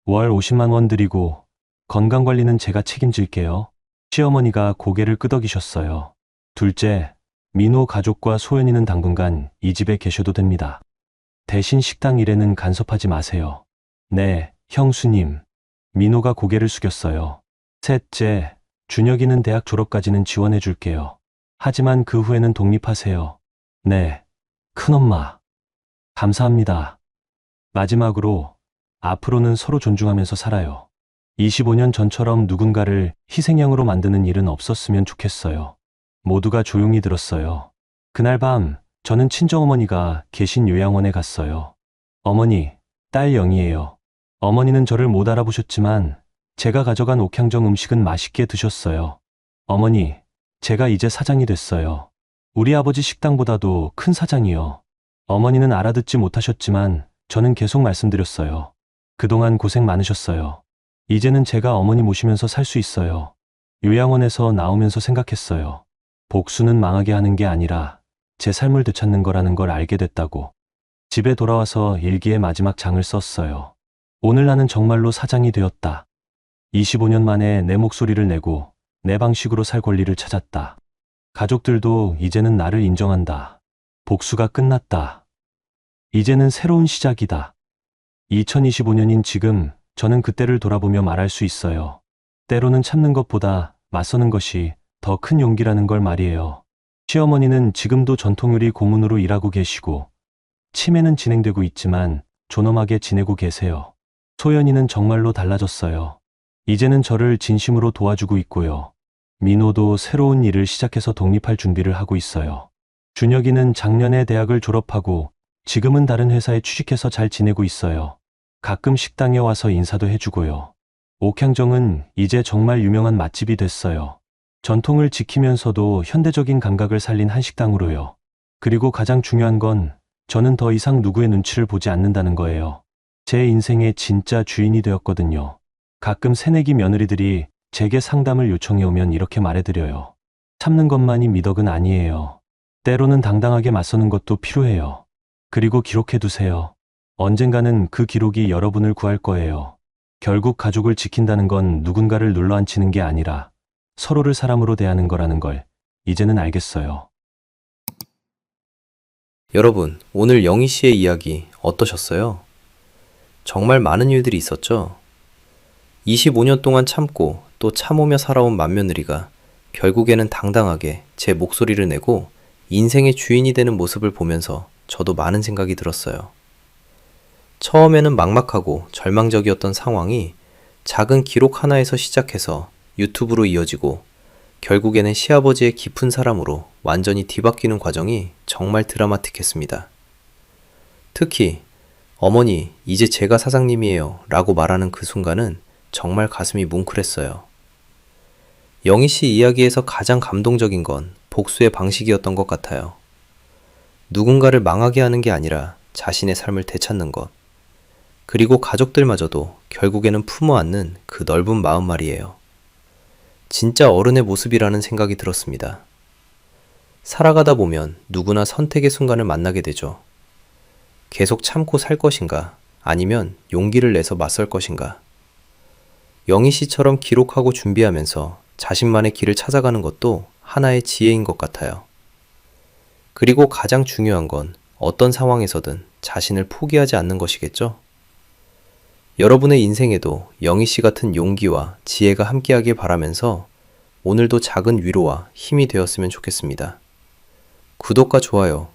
월 50만 원 드리고 건강관리는 제가 책임질게요. 시어머니가 고개를 끄덕이셨어요. 둘째, 민호 가족과 소연이는 당분간 이 집에 계셔도 됩니다. 대신 식당 일에는 간섭하지 마세요. 네, 형수님. 민호가 고개를 숙였어요. 셋째, 준혁이는 대학 졸업까지는 지원해 줄게요. 하지만 그 후에는 독립하세요. 네, 큰엄마. 감사합니다. 마지막으로, 앞으로는 서로 존중하면서 살아요. 25년 전처럼 누군가를 희생양으로 만드는 일은 없었으면 좋겠어요. 모두가 조용히 들었어요. 그날 밤, 저는 친정어머니가 계신 요양원에 갔어요. 어머니, 딸 영이에요. 어머니는 저를 못 알아보셨지만 제가 가져간 옥향정 음식은 맛있게 드셨어요. 어머니, 제가 이제 사장이 됐어요. 우리 아버지 식당보다도 큰 사장이요. 어머니는 알아듣지 못하셨지만 저는 계속 말씀드렸어요. 그동안 고생 많으셨어요. 이제는 제가 어머니 모시면서 살 수 있어요. 요양원에서 나오면서 생각했어요. 복수는 망하게 하는 게 아니라 제 삶을 되찾는 거라는 걸 알게 됐다고. 집에 돌아와서 일기의 마지막 장을 썼어요. 오늘 나는 정말로 사장이 되었다. 25년 만에 내 목소리를 내고 내 방식으로 살 권리를 찾았다. 가족들도 이제는 나를 인정한다. 복수가 끝났다. 이제는 새로운 시작이다. 2025년인 지금 저는 그때를 돌아보며 말할 수 있어요. 때로는 참는 것보다 맞서는 것이 더 큰 용기라는 걸 말이에요. 시어머니는 지금도 전통요리 고문으로 일하고 계시고 치매는 진행되고 있지만 존엄하게 지내고 계세요. 소연이는 정말로 달라졌어요. 이제는 저를 진심으로 도와주고 있고요. 민호도 새로운 일을 시작해서 독립할 준비를 하고 있어요. 준혁이는 작년에 대학을 졸업하고 지금은 다른 회사에 취직해서 잘 지내고 있어요. 가끔 식당에 와서 인사도 해주고요. 옥향정은 이제 정말 유명한 맛집이 됐어요. 전통을 지키면서도 현대적인 감각을 살린 한식당으로요. 그리고 가장 중요한 건 저는 더 이상 누구의 눈치를 보지 않는다는 거예요. 제 인생의 진짜 주인이 되었거든요. 가끔 새내기 며느리들이 제게 상담을 요청해 오면 이렇게 말해드려요. 참는 것만이 미덕은 아니에요. 때로는 당당하게 맞서는 것도 필요해요. 그리고 기록해두세요. 언젠가는 그 기록이 여러분을 구할 거예요. 결국 가족을 지킨다는 건 누군가를 눌러앉히는 게 아니라 서로를 사람으로 대하는 거라는 걸 이제는 알겠어요.
여러분, 오늘 영희 씨의 이야기 어떠셨어요? 정말 많은 일들이 있었죠? 25년 동안 참고 또 참으며 살아온 맏며느리가 결국에는 당당하게 제 목소리를 내고 인생의 주인이 되는 모습을 보면서 저도 많은 생각이 들었어요. 처음에는 막막하고 절망적이었던 상황이 작은 기록 하나에서 시작해서 유튜브로 이어지고 결국에는 시아버지의 깊은 사랑으로 완전히 뒤바뀌는 과정이 정말 드라마틱했습니다. 특히 어머니, 이제 제가 사장님이에요 라고 말하는 그 순간은 정말 가슴이 뭉클했어요. 영희 씨 이야기에서 가장 감동적인 건 복수의 방식이었던 것 같아요. 누군가를 망하게 하는 게 아니라 자신의 삶을 되찾는 것. 그리고 가족들마저도 결국에는 품어 안는 그 넓은 마음 말이에요. 진짜 어른의 모습이라는 생각이 들었습니다. 살아가다 보면 누구나 선택의 순간을 만나게 되죠. 계속 참고 살 것인가, 아니면 용기를 내서 맞설 것인가. 영희 씨처럼 기록하고 준비하면서 자신만의 길을 찾아가는 것도 하나의 지혜인 것 같아요. 그리고 가장 중요한 건 어떤 상황에서든 자신을 포기하지 않는 것이겠죠? 여러분의 인생에도 영희 씨 같은 용기와 지혜가 함께하길 바라면서 오늘도 작은 위로와 힘이 되었으면 좋겠습니다. 구독과 좋아요